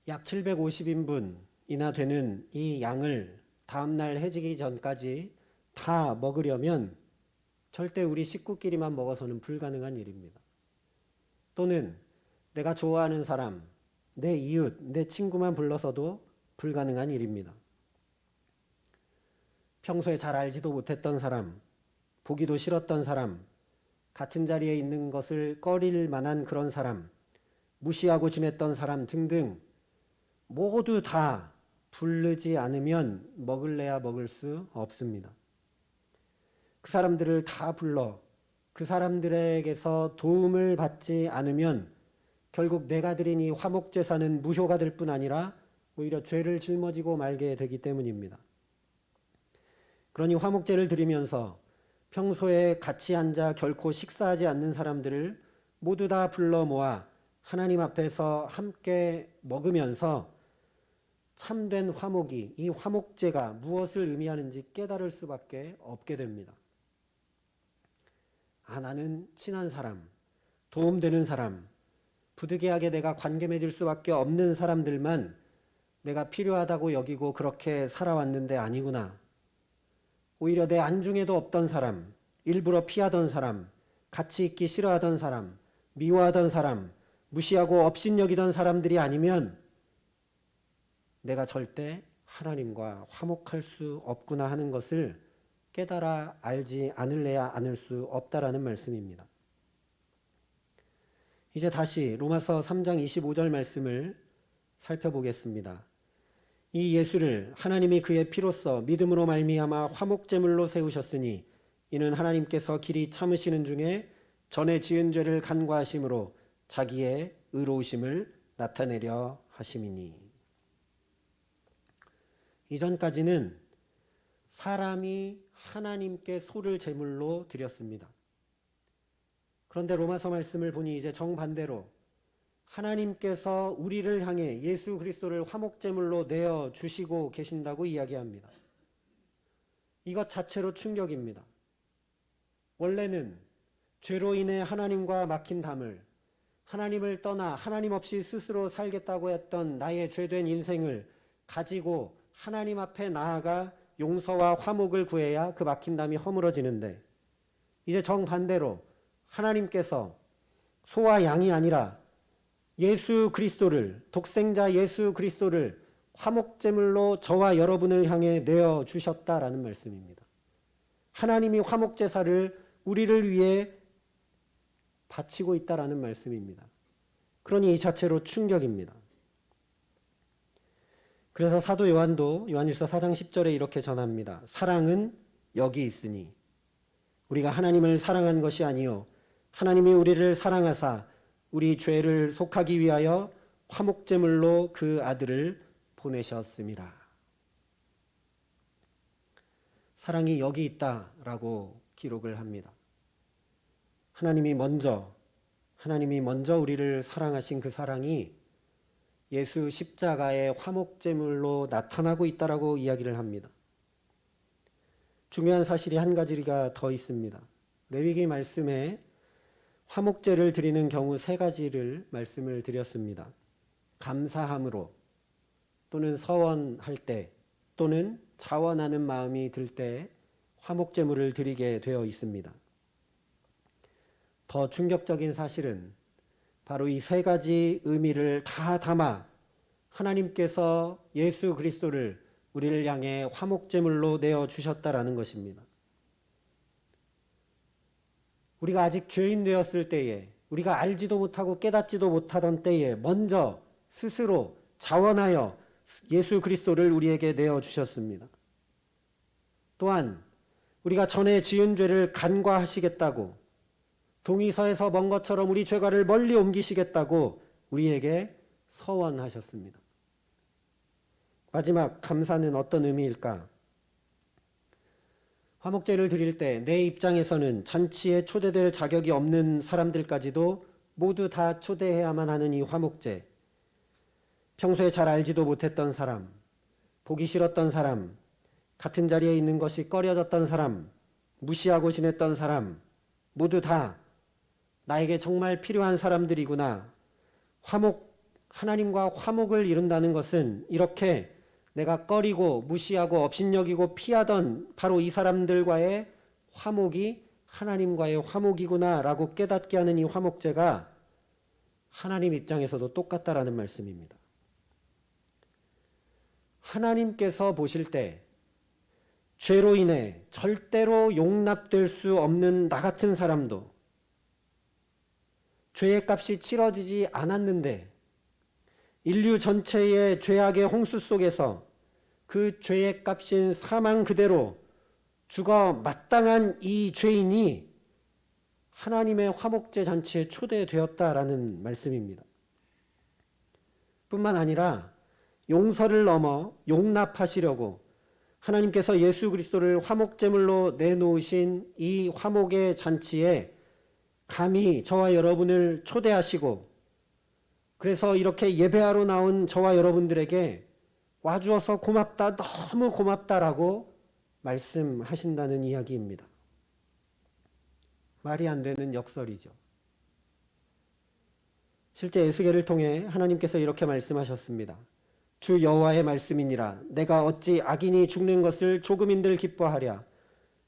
약 750인분이나 되는 이 양을 다음날 해지기 전까지 다 먹으려면 절대 우리 식구끼리만 먹어서는 불가능한 일입니다. 또는 내가 좋아하는 사람, 내 이웃, 내 친구만 불러서도 불가능한 일입니다. 평소에 잘 알지도 못했던 사람, 보기도 싫었던 사람, 같은 자리에 있는 것을 꺼릴 만한 그런 사람, 무시하고 지냈던 사람 등등 모두 다 부르지 않으면 먹을래야 먹을 수 없습니다. 그 사람들을 다 불러 그 사람들에게서 도움을 받지 않으면 결국 내가 드린 이 화목제사는 무효가 될 뿐 아니라 오히려 죄를 짊어지고 말게 되기 때문입니다. 그러니 화목제를 드리면서 평소에 같이 앉아 결코 식사하지 않는 사람들을 모두 다 불러 모아 하나님 앞에서 함께 먹으면서 참된 화목이, 이 화목제가 무엇을 의미하는지 깨달을 수밖에 없게 됩니다. 나는 친한 사람, 도움되는 사람, 부득이하게 내가 관계 맺을 수밖에 없는 사람들만 내가 필요하다고 여기고 그렇게 살아왔는데 아니구나. 오히려 내 안중에도 없던 사람, 일부러 피하던 사람, 같이 있기 싫어하던 사람, 미워하던 사람, 무시하고 업신여기던 사람들이 아니면 내가 절대 하나님과 화목할 수 없구나 하는 것을 깨달아 알지 않을래야 않을 수 없다라는 말씀입니다. 이제 다시 로마서 3장 25절 말씀을 살펴보겠습니다. 이 예수를 하나님이 그의 피로써 믿음으로 말미암아 화목제물로 세우셨으니 이는 하나님께서 길이 참으시는 중에 전에 지은 죄를 간과하심으로 자기의 의로우심을 나타내려 하심이니. 이전까지는 사람이 하나님께 소를 제물로 드렸습니다. 그런데 로마서 말씀을 보니 이제 정반대로 하나님께서 우리를 향해 예수 그리스도를 화목제물로 내어 주시고 계신다고 이야기합니다. 이것 자체로 충격입니다. 원래는 죄로 인해 하나님과 막힌 담을, 하나님을 떠나 하나님 없이 스스로 살겠다고 했던 나의 죄된 인생을 가지고 하나님 앞에 나아가 용서와 화목을 구해야 그 막힌 담이 허물어지는데, 이제 정반대로 하나님께서 소와 양이 아니라 예수 그리스도를, 독생자 예수 그리스도를 화목제물로 저와 여러분을 향해 내어 주셨다라는 말씀입니다. 하나님이 화목제사를 우리를 위해 바치고 있다라는 말씀입니다. 그러니 이 자체로 충격입니다. 그래서 사도 요한도 요한일서 4장 10절에 이렇게 전합니다. 사랑은 여기 있으니 우리가 하나님을 사랑한 것이 아니요 하나님이 우리를 사랑하사 우리 죄를 속하기 위하여 화목제물로 그 아들을 보내셨음이라. 사랑이 여기 있다라고 기록을 합니다. 하나님이 먼저 우리를 사랑하신 그 사랑이 예수 십자가의 화목제물로 나타나고 있다라고 이야기를 합니다. 중요한 사실이 한 가지가 더 있습니다. 레위기 말씀에 화목제를 드리는 경우 세 가지를 말씀을 드렸습니다. 감사함으로 또는 서원할 때 또는 자원하는 마음이 들 때 화목제물을 드리게 되어 있습니다. 더 충격적인 사실은 바로 이 세 가지 의미를 다 담아 하나님께서 예수 그리스도를 우리를 향해 화목제물로 내어주셨다라는 것입니다. 우리가 아직 죄인 되었을 때에, 우리가 알지도 못하고 깨닫지도 못하던 때에 먼저 스스로 자원하여 예수 그리스도를 우리에게 내어주셨습니다. 또한 우리가 전에 지은 죄를 간과하시겠다고, 동이서에서 먼 것처럼 우리 죄가를 멀리 옮기시겠다고 우리에게 서원하셨습니다. 마지막 감사는 어떤 의미일까? 화목제를 드릴 때 내 입장에서는 잔치에 초대될 자격이 없는 사람들까지도 모두 다 초대해야만 하는 이 화목제. 평소에 잘 알지도 못했던 사람, 보기 싫었던 사람, 같은 자리에 있는 것이 꺼려졌던 사람, 무시하고 지냈던 사람, 모두 다 나에게 정말 필요한 사람들이구나. 하나님과 화목을 이룬다는 것은 이렇게 내가 꺼리고 무시하고 업신여기고 피하던 바로 이 사람들과의 화목이 하나님과의 화목이구나라고 깨닫게 하는 이 화목제가 하나님 입장에서도 똑같다라는 말씀입니다. 하나님께서 보실 때 죄로 인해 절대로 용납될 수 없는 나 같은 사람도 죄의 값이 치러지지 않았는데 인류 전체의 죄악의 홍수 속에서 그 죄의 값인 사망 그대로 죽어 마땅한 이 죄인이 하나님의 화목제 잔치에 초대되었다라는 말씀입니다. 뿐만 아니라 용서를 넘어 용납하시려고 하나님께서 예수 그리스도를 화목제물로 내놓으신 이 화목의 잔치에 감히 저와 여러분을 초대하시고 그래서 이렇게 예배하러 나온 저와 여러분들에게 와주어서 고맙다, 너무 고맙다라고 말씀하신다는 이야기입니다. 말이 안 되는 역설이죠. 실제 에스겔을 통해 하나님께서 이렇게 말씀하셨습니다. 주 여호와의 말씀이니라. 내가 어찌 악인이 죽는 것을 조금인들 기뻐하랴.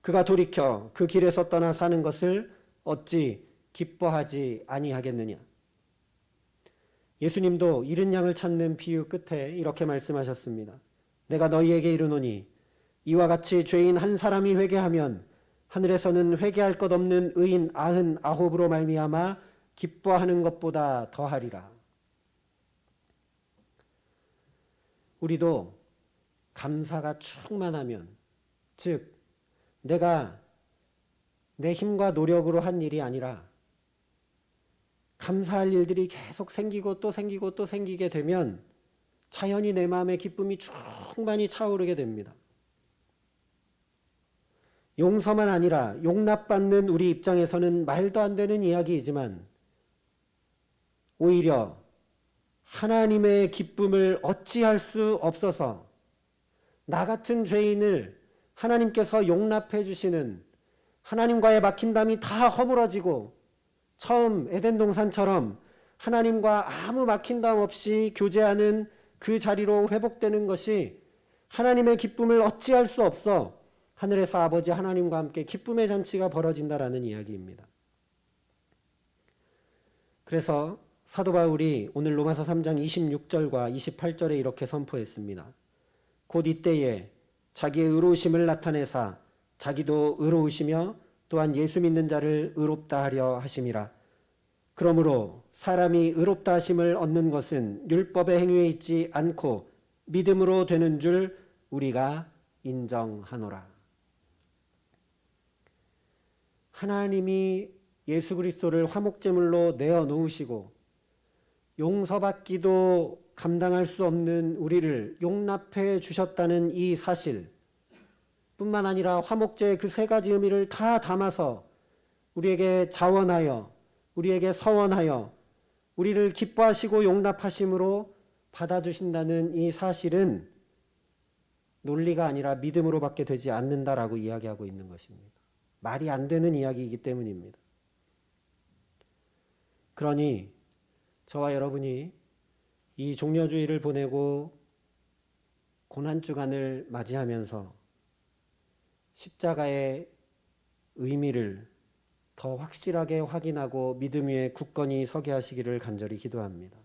그가 돌이켜 그 길에서 떠나 사는 것을 어찌 기뻐하지 아니하겠느냐. 예수님도 잃은 양을 찾는 비유 끝에 이렇게 말씀하셨습니다. 내가 너희에게 이르노니 이와 같이 죄인 한 사람이 회개하면 하늘에서는 회개할 것 없는 의인 99으로 말미암아 기뻐하는 것보다 더하리라. 우리도 감사가 충만하면, 즉 내가 내 힘과 노력으로 한 일이 아니라 감사할 일들이 계속 생기고 또 생기고 또 생기게 되면 자연히 내 마음에 기쁨이 충만히 차오르게 됩니다. 용서만 아니라 용납받는 우리 입장에서는 말도 안 되는 이야기이지만 오히려 하나님의 기쁨을 어찌할 수 없어서 나 같은 죄인을 하나님께서 용납해 주시는 하나님과의 막힌담이 다 허물어지고 처음 에덴 동산처럼 하나님과 아무 막힌담 없이 교제하는 그 자리로 회복되는 것이 하나님의 기쁨을 어찌할 수 없어 하늘에서 아버지 하나님과 함께 기쁨의 잔치가 벌어진다라는 이야기입니다. 그래서 사도 바울이 오늘 로마서 3장 26절과 28절에 이렇게 선포했습니다. 곧 이때에 자기의 의로우심을 나타내사 자기도 의로우시며 또한 예수 믿는 자를 의롭다 하려 하심이라. 그러므로 사람이 의롭다 하심을 얻는 것은 율법의 행위에 있지 않고 믿음으로 되는 줄 우리가 인정하노라. 하나님이 예수 그리스도를 화목제물로 내어 놓으시고 용서받기도 감당할 수 없는 우리를 용납해 주셨다는 이 사실 뿐만 아니라 화목제의 그 세 가지 의미를 다 담아서 우리에게 자원하여 우리에게 서원하여 우리를 기뻐하시고 용납하심으로 받아주신다는 이 사실은 논리가 아니라 믿음으로 밖에 되지 않는다라고 이야기하고 있는 것입니다. 말이 안 되는 이야기이기 때문입니다. 그러니 저와 여러분이 이 종려주의를 보내고 고난주간을 맞이하면서 십자가의 의미를 더 확실하게 확인하고 믿음 위에 굳건히 서게 하시기를 간절히 기도합니다.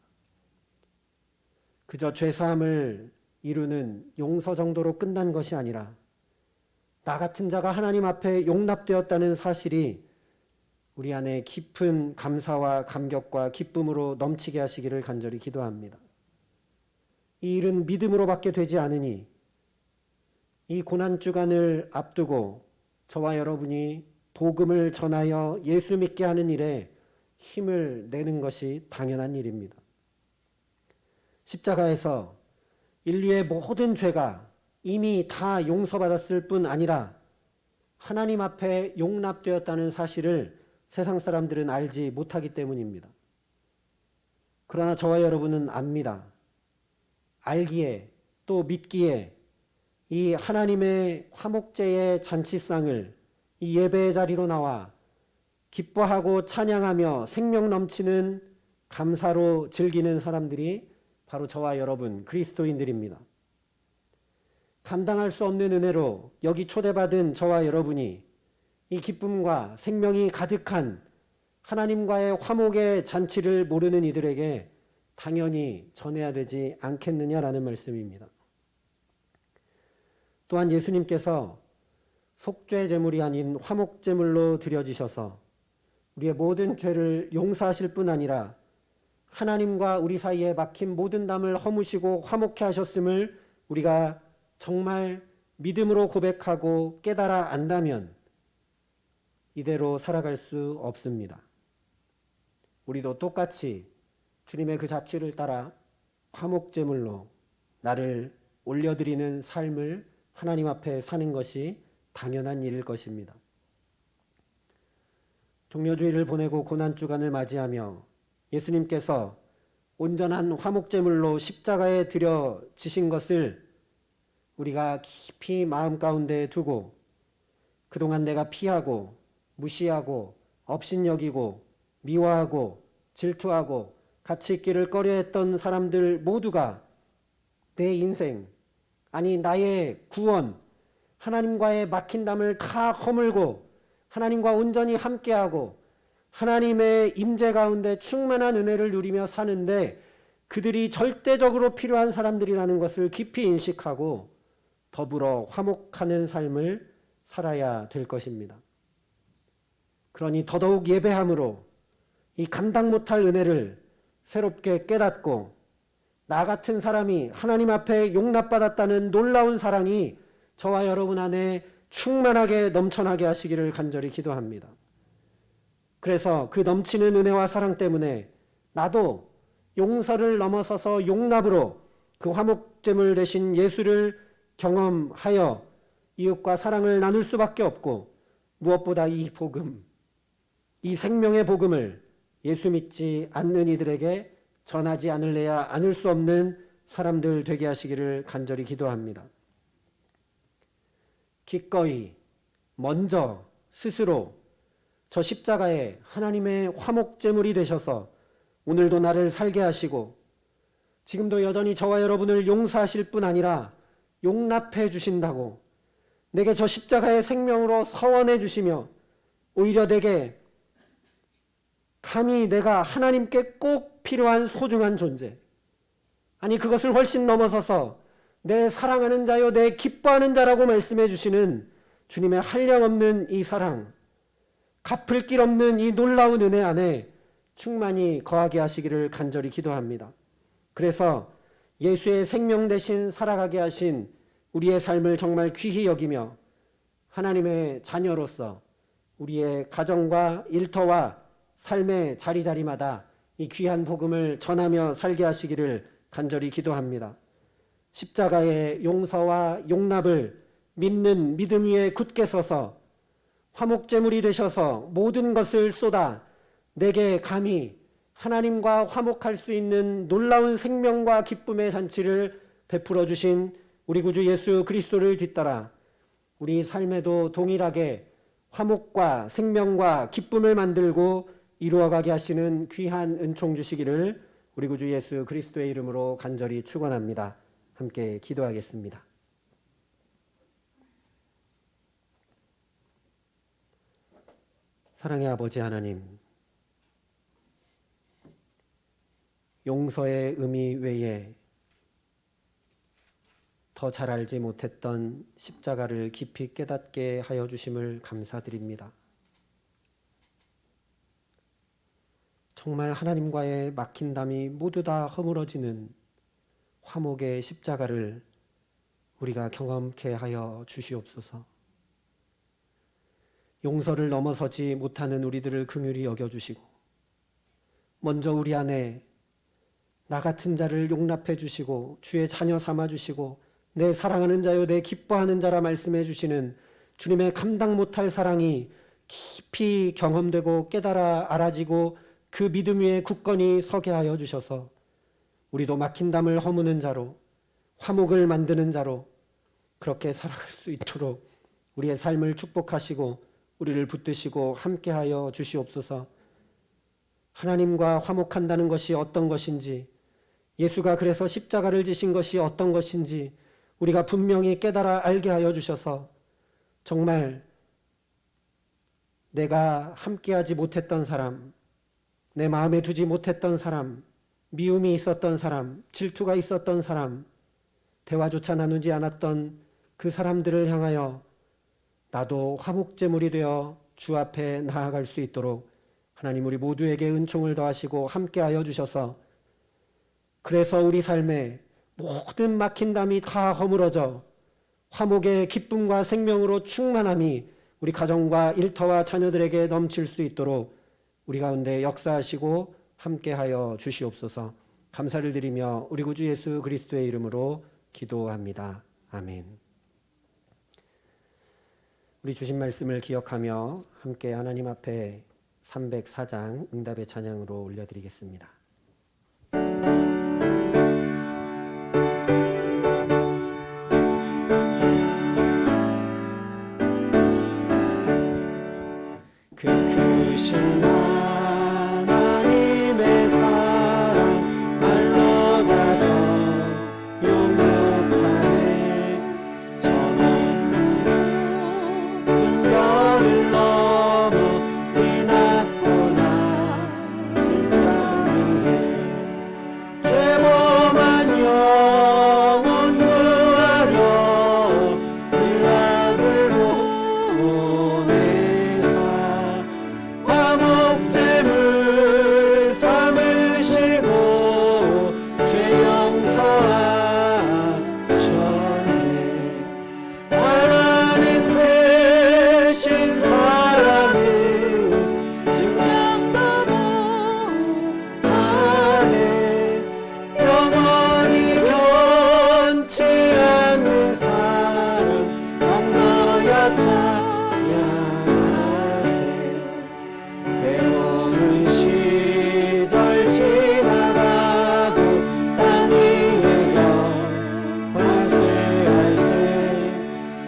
그저 죄사함을 이루는 용서 정도로 끝난 것이 아니라 나 같은 자가 하나님 앞에 용납되었다는 사실이 우리 안에 깊은 감사와 감격과 기쁨으로 넘치게 하시기를 간절히 기도합니다. 이 일은 믿음으로밖에 되지 않으니 이 고난주간을 앞두고 저와 여러분이 복음을 전하여 예수 믿게 하는 일에 힘을 내는 것이 당연한 일입니다. 십자가에서 인류의 모든 죄가 이미 다 용서받았을 뿐 아니라 하나님 앞에 용납되었다는 사실을 세상 사람들은 알지 못하기 때문입니다. 그러나 저와 여러분은 압니다. 알기에 또 믿기에 이 하나님의 화목제의 잔치상을 이 예배의 자리로 나와 기뻐하고 찬양하며 생명 넘치는 감사로 즐기는 사람들이 바로 저와 여러분 그리스도인들입니다. 감당할 수 없는 은혜로 여기 초대받은 저와 여러분이 이 기쁨과 생명이 가득한 하나님과의 화목의 잔치를 모르는 이들에게 당연히 전해야 되지 않겠느냐라는 말씀입니다. 또한 예수님께서 속죄 제물이 아닌 화목 제물로 드려지셔서 우리의 모든 죄를 용서하실 뿐 아니라 하나님과 우리 사이에 막힌 모든 담을 허무시고 화목케 하셨음을 우리가 정말 믿음으로 고백하고 깨달아 안다면 이대로 살아갈 수 없습니다. 우리도 똑같이 주님의 그 자취를 따라 화목제물로 나를 올려드리는 삶을 하나님 앞에 사는 것이 당연한 일일 것입니다. 종려주일을 보내고 고난주간을 맞이하며 예수님께서 온전한 화목제물로 십자가에 드려지신 것을 우리가 깊이 마음 가운데 두고 그동안 내가 피하고 무시하고 업신여기고 미워하고 질투하고 같이 있기를 꺼려했던 사람들 모두가 내 인생, 아니 나의 구원, 하나님과의 막힌 담을 다 허물고 하나님과 온전히 함께하고 하나님의 임재 가운데 충만한 은혜를 누리며 사는데 그들이 절대적으로 필요한 사람들이라는 것을 깊이 인식하고 더불어 화목하는 삶을 살아야 될 것입니다. 그러니 더더욱 예배함으로 이 감당 못할 은혜를 새롭게 깨닫고 나 같은 사람이 하나님 앞에 용납받았다는 놀라운 사랑이 저와 여러분 안에 충만하게 넘쳐나게 하시기를 간절히 기도합니다. 그래서 그 넘치는 은혜와 사랑 때문에 나도 용서를 넘어서서 용납으로 그 화목제물 되신 예수를 경험하여 이웃과 사랑을 나눌 수밖에 없고 무엇보다 이 복음, 이 생명의 복음을 예수 믿지 않는 이들에게 전하지 않을래야 않을 수 없는 사람들 되게 하시기를 간절히 기도합니다. 기꺼이 먼저 스스로 저 십자가에 하나님의 화목제물이 되셔서 오늘도 나를 살게 하시고 지금도 여전히 저와 여러분을 용서하실 뿐 아니라 용납해 주신다고 내게 저 십자가의 생명으로 서원해 주시며 오히려 내게 감히 내가 하나님께 꼭 필요한 소중한 존재, 아니 그것을 훨씬 넘어서서 내 사랑하는 자요 내 기뻐하는 자라고 말씀해 주시는 주님의 한량없는 이 사랑, 갚을 길 없는 이 놀라운 은혜 안에 충만히 거하게 하시기를 간절히 기도합니다. 그래서 예수의 생명 대신 살아가게 하신 우리의 삶을 정말 귀히 여기며 하나님의 자녀로서 우리의 가정과 일터와 삶의 자리자리마다 이 귀한 복음을 전하며 살게 하시기를 간절히 기도합니다. 십자가의 용서와 용납을 믿는 믿음 위에 굳게 서서 화목제물이 되셔서 모든 것을 쏟아 내게 감히 하나님과 화목할 수 있는 놀라운 생명과 기쁨의 잔치를 베풀어 주신 우리 구주 예수 그리스도를 뒤따라 우리 삶에도 동일하게 화목과 생명과 기쁨을 만들고 이루어가게 하시는 귀한 은총 주시기를 우리 구주 예수 그리스도의 이름으로 간절히 축원합니다. 함께 기도하겠습니다. 사랑의 아버지 하나님, 용서의 의미 외에 더 잘 알지 못했던 십자가를 깊이 깨닫게 하여 주심을 감사드립니다. 정말 하나님과의 막힌 담이 모두 다 허물어지는 화목의 십자가를 우리가 경험케 하여 주시옵소서. 용서를 넘어서지 못하는 우리들을 긍휼히 여겨주시고 먼저 우리 안에 나 같은 자를 용납해 주시고 주의 자녀 삼아 주시고 내 사랑하는 자요 내 기뻐하는 자라 말씀해 주시는 주님의 감당 못할 사랑이 깊이 경험되고 깨달아 알아지고 그 믿음 위에 굳건히 서게 하여 주셔서 우리도 막힌 담을 허무는 자로 화목을 만드는 자로 그렇게 살아갈 수 있도록 우리의 삶을 축복하시고 우리를 붙드시고 함께하여 주시옵소서. 하나님과 화목한다는 것이 어떤 것인지, 예수가 그래서 십자가를 지신 것이 어떤 것인지 우리가 분명히 깨달아 알게 하여 주셔서 정말 내가 함께하지 못했던 사람, 내 마음에 두지 못했던 사람, 미움이 있었던 사람, 질투가 있었던 사람, 대화조차 나누지 않았던 그 사람들을 향하여 나도 화목제물이 되어 주 앞에 나아갈 수 있도록 하나님 우리 모두에게 은총을 더하시고 함께하여 주셔서 그래서 우리 삶에 모든 막힌 담이 다 허물어져 화목의 기쁨과 생명으로 충만함이 우리 가정과 일터와 자녀들에게 넘칠 수 있도록 우리 가운데 역사하시고 함께하여 주시옵소서. 감사를 드리며 우리 구주 예수 그리스도의 이름으로 기도합니다. 아멘. 우리 주신 말씀을 기억하며 함께 하나님 앞에 304장 응답의 찬양으로 올려드리겠습니다. 그 크신 하나님의 사랑 말로 다져 용납하네. 저 높고 큰 별을 넘어 이 낮고 낮은 땅 위에 죄범한 영혼 구하려 그 아들 보내사 화목제물 삼으시고 죄 용서하셨네. 하나님 되신 사랑은 증명도 못하네. 영원히 변치 않는 사랑 성도여 찬양하세. 괴로운 시절 지나가고 땅 위에 영화쇠할 때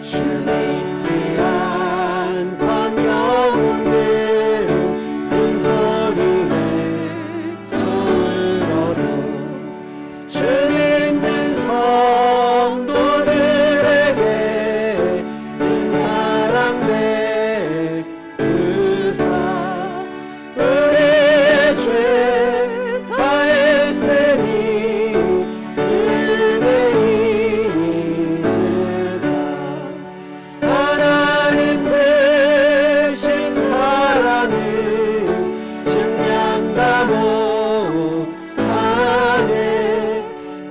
주 믿지 않던 영혼들은 큰 소리에 소울어도 주 믿는 성도들에게 큰 사랑 베푸사 우리의 죄 사했으니 은혜 잊을까. 하나님 되신 사랑은 증량다 못하네.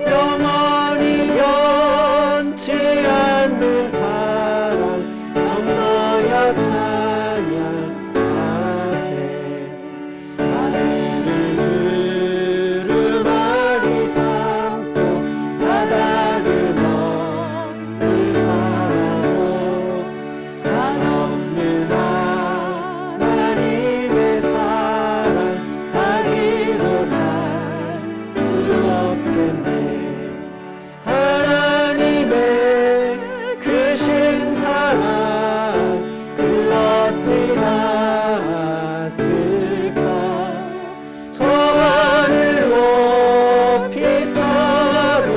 영원히 변치 않는 사랑 성도여 찬양하세. 하늘을 두루마리 삼고 바다를 먹을 사랑으로 한없는 하나님의 사랑 다 기록할 수 없겠네. 하나님의 크신 사랑 그 어찌 낫을까. 저 하늘 높이 쌓아도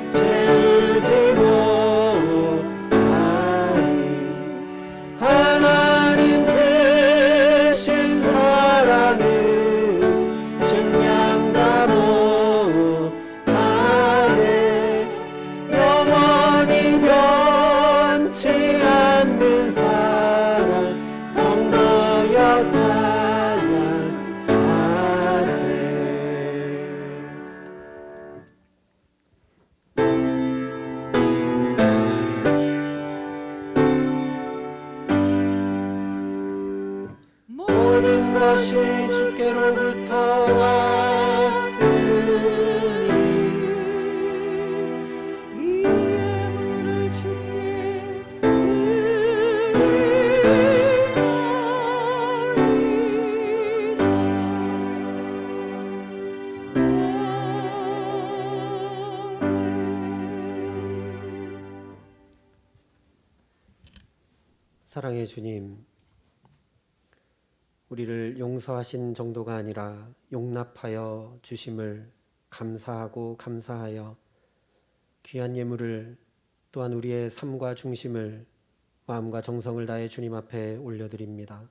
채우지 못하리. 하나님 되신 사랑은 증량다 못하네. 영원히 변치 않는 사랑 성도여 찬양하세. 모든 것이 주께로부터 왔으니 사랑의 주님, 우리를 용서하신 정도가 아니라 용납하여 주심을 감사하고 감사하여 귀한 예물을 또한 우리의 삶과 중심을 마음과 정성을 다해 주님 앞에 올려드립니다.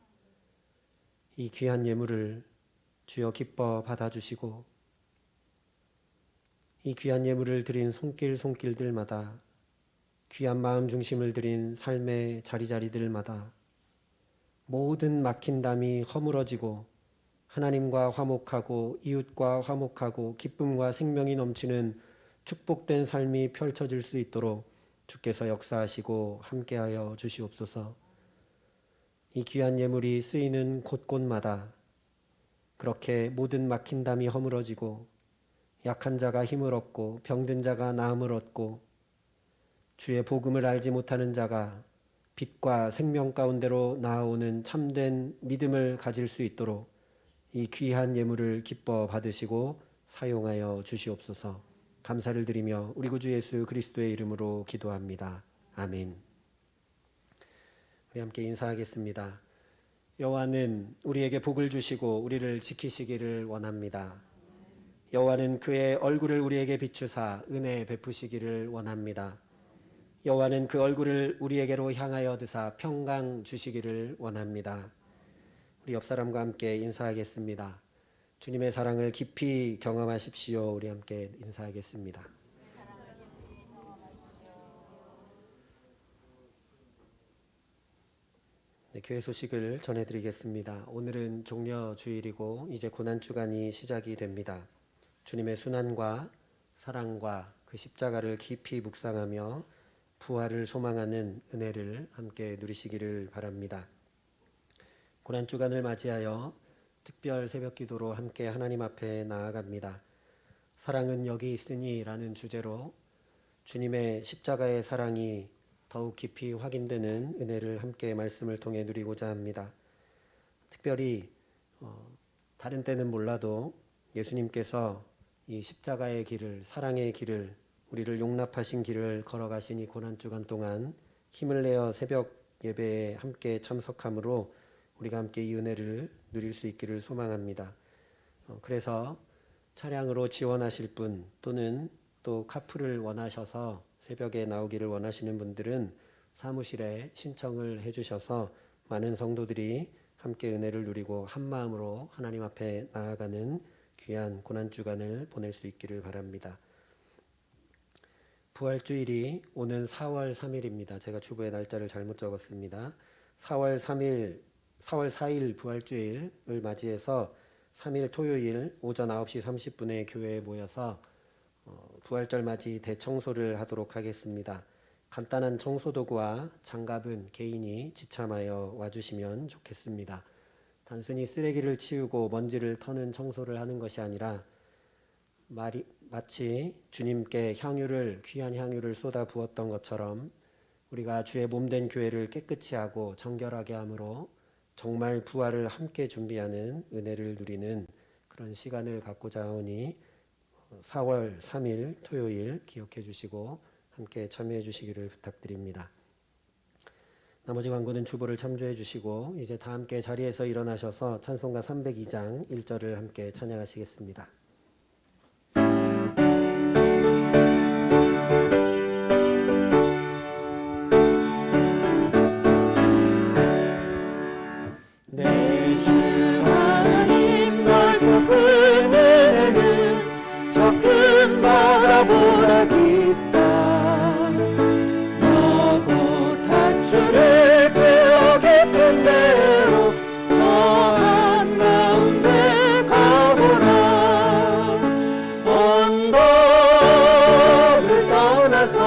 이 귀한 예물을 주여 기뻐 받아주시고 이 귀한 예물을 드린 손길들마다 귀한 마음 중심을 드린 삶의 자리들마다 모든 막힌 담이 허물어지고 하나님과 화목하고 이웃과 화목하고 기쁨과 생명이 넘치는 축복된 삶이 펼쳐질 수 있도록 주께서 역사하시고 함께하여 주시옵소서. 이 귀한 예물이 쓰이는 곳곳마다 그렇게 모든 막힌 담이 허물어지고 약한 자가 힘을 얻고 병든 자가 나음을 얻고 주의 복음을 알지 못하는 자가 빛과 생명 가운데로 나아오는 참된 믿음을 가질 수 있도록 이 귀한 예물을 기뻐 받으시고 사용하여 주시옵소서. 감사를 드리며 우리 구주 예수 그리스도의 이름으로 기도합니다. 아멘. 우리 함께 인사하겠습니다. 여호와는 우리에게 복을 주시고 우리를 지키시기를 원합니다. 여호와는 그의 얼굴을 우리에게 비추사 은혜 베푸시기를 원합니다. 여호와는 그 얼굴을 우리에게로 향하여 드사 평강 주시기를 원합니다. 우리 옆 사람과 함께 인사하겠습니다. 주님의 사랑을 깊이 경험하십시오. 우리 함께 인사하겠습니다. 네, 교회 소식을 전해드리겠습니다. 오늘은 종려주일이고 이제 고난주간이 시작이 됩니다. 주님의 순환과 사랑과 그 십자가를 깊이 묵상하며 부활을 소망하는 은혜를 함께 누리시기를 바랍니다. 고난주간을 맞이하여 특별 새벽기도로 함께 하나님 앞에 나아갑니다. 사랑은 여기 있으니 라는 주제로 주님의 십자가의 사랑이 더욱 깊이 확인되는 은혜를 함께 말씀을 통해 누리고자 합니다. 특별히 다른 때는 몰라도 예수님께서 이 십자가의 길을, 사랑의 길을, 우리를 용납하신 길을 걸어가신 이 고난주간 동안 힘을 내어 새벽 예배에 함께 참석함으로 우리가 함께 이 은혜를 누릴 수 있기를 소망합니다. 그래서 차량으로 지원하실 분 또는 또 카풀을 원하셔서 새벽에 나오기를 원하시는 분들은 사무실에 신청을 해주셔서 많은 성도들이 함께 은혜를 누리고 한마음으로 하나님 앞에 나아가는 귀한 고난주간을 보낼 수 있기를 바랍니다. 부활주일이 오는 4월 3일입니다. 제가 주보에 날짜를 잘못 적었습니다. 4월 4일 부활주일을 맞이해서 3일 토요일 오전 9시 30분에 교회에 모여서 부활절 맞이 대청소를 하도록 하겠습니다. 간단한 청소도구와 장갑은 개인이 지참하여 와주시면 좋겠습니다. 단순히 쓰레기를 치우고 먼지를 터는 청소를 하는 것이 아니라 마치 주님께 귀한 향유를 쏟아 부었던 것처럼 우리가 주의 몸된 교회를 깨끗이 하고 정결하게 함으로 정말 부활을 함께 준비하는 은혜를 누리는 그런 시간을 갖고자 하오니 4월 3일 토요일 기억해 주시고 함께 참여해 주시기를 부탁드립니다. 나머지 광고는 주보를 참조해 주시고 이제 다 함께 자리에서 일어나셔서 찬송가 302장 1절을 함께 찬양하시겠습니다. 내 주 하나님 넓고 큰 은혜는 저 큰 바다보다 깊다. 너고 닷줄을 꿰어 깊은 데로 저 한가운데 가보라. 언덕을 떠나서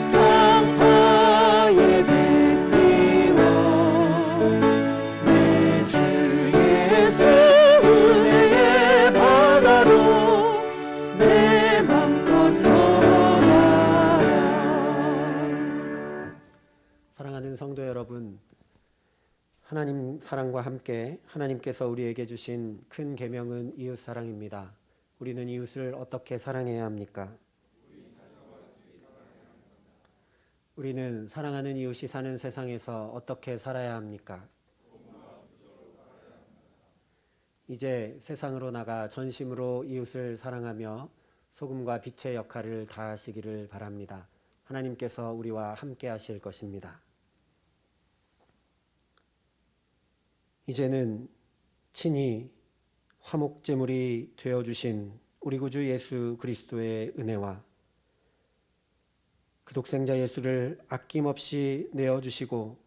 장파에 빗띄워 내 주 예수 은혜의 바다로 내 맘껏 전하라. 사랑하는 성도 여러분, 하나님 사랑과 함께 하나님께서 우리에게 주신 큰 계명은 이웃 사랑입니다. 우리는 이웃을 어떻게 사랑해야 합니까? 우리는 사랑하는 이웃이 사는 세상에서 어떻게 살아야 합니까? 이제 세상으로 나가 전심으로 이웃을 사랑하며 소금과 빛의 역할을 다하시기를 바랍니다. 하나님께서 우리와 함께 하실 것입니다. 이제는 친히 화목제물이 되어주신 우리 구주 예수 그리스도의 은혜와 그 독생자 예수를 아낌없이 내어주시고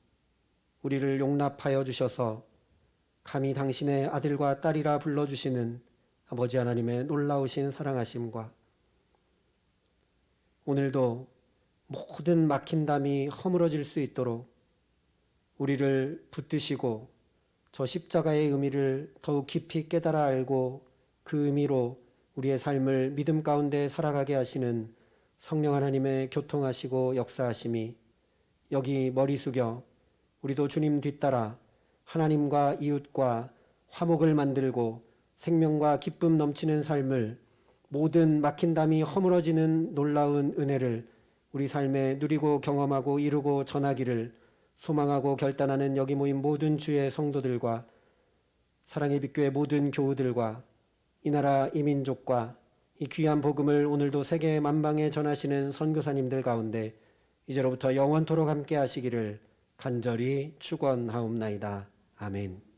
우리를 용납하여 주셔서 감히 당신의 아들과 딸이라 불러주시는 아버지 하나님의 놀라우신 사랑하심과 오늘도 모든 막힌 담이 허물어질 수 있도록 우리를 붙드시고 저 십자가의 의미를 더욱 깊이 깨달아 알고 그 의미로 우리의 삶을 믿음 가운데 살아가게 하시는 성령 하나님의 교통하시고 역사하심이 여기 머리 숙여 우리도 주님 뒤따라 하나님과 이웃과 화목을 만들고 생명과 기쁨 넘치는 삶을 모든 막힌 담이 허물어지는 놀라운 은혜를 우리 삶에 누리고 경험하고 이루고 전하기를 소망하고 결단하는 여기 모인 모든 주의 성도들과 사랑의 빛교회 모든 교우들과 이 나라 이 민족과 이 귀한 복음을 오늘도 세계 만방에 전하시는 선교사님들 가운데 이제로부터 영원토록 함께 하시기를 간절히 축원하옵나이다. 아멘.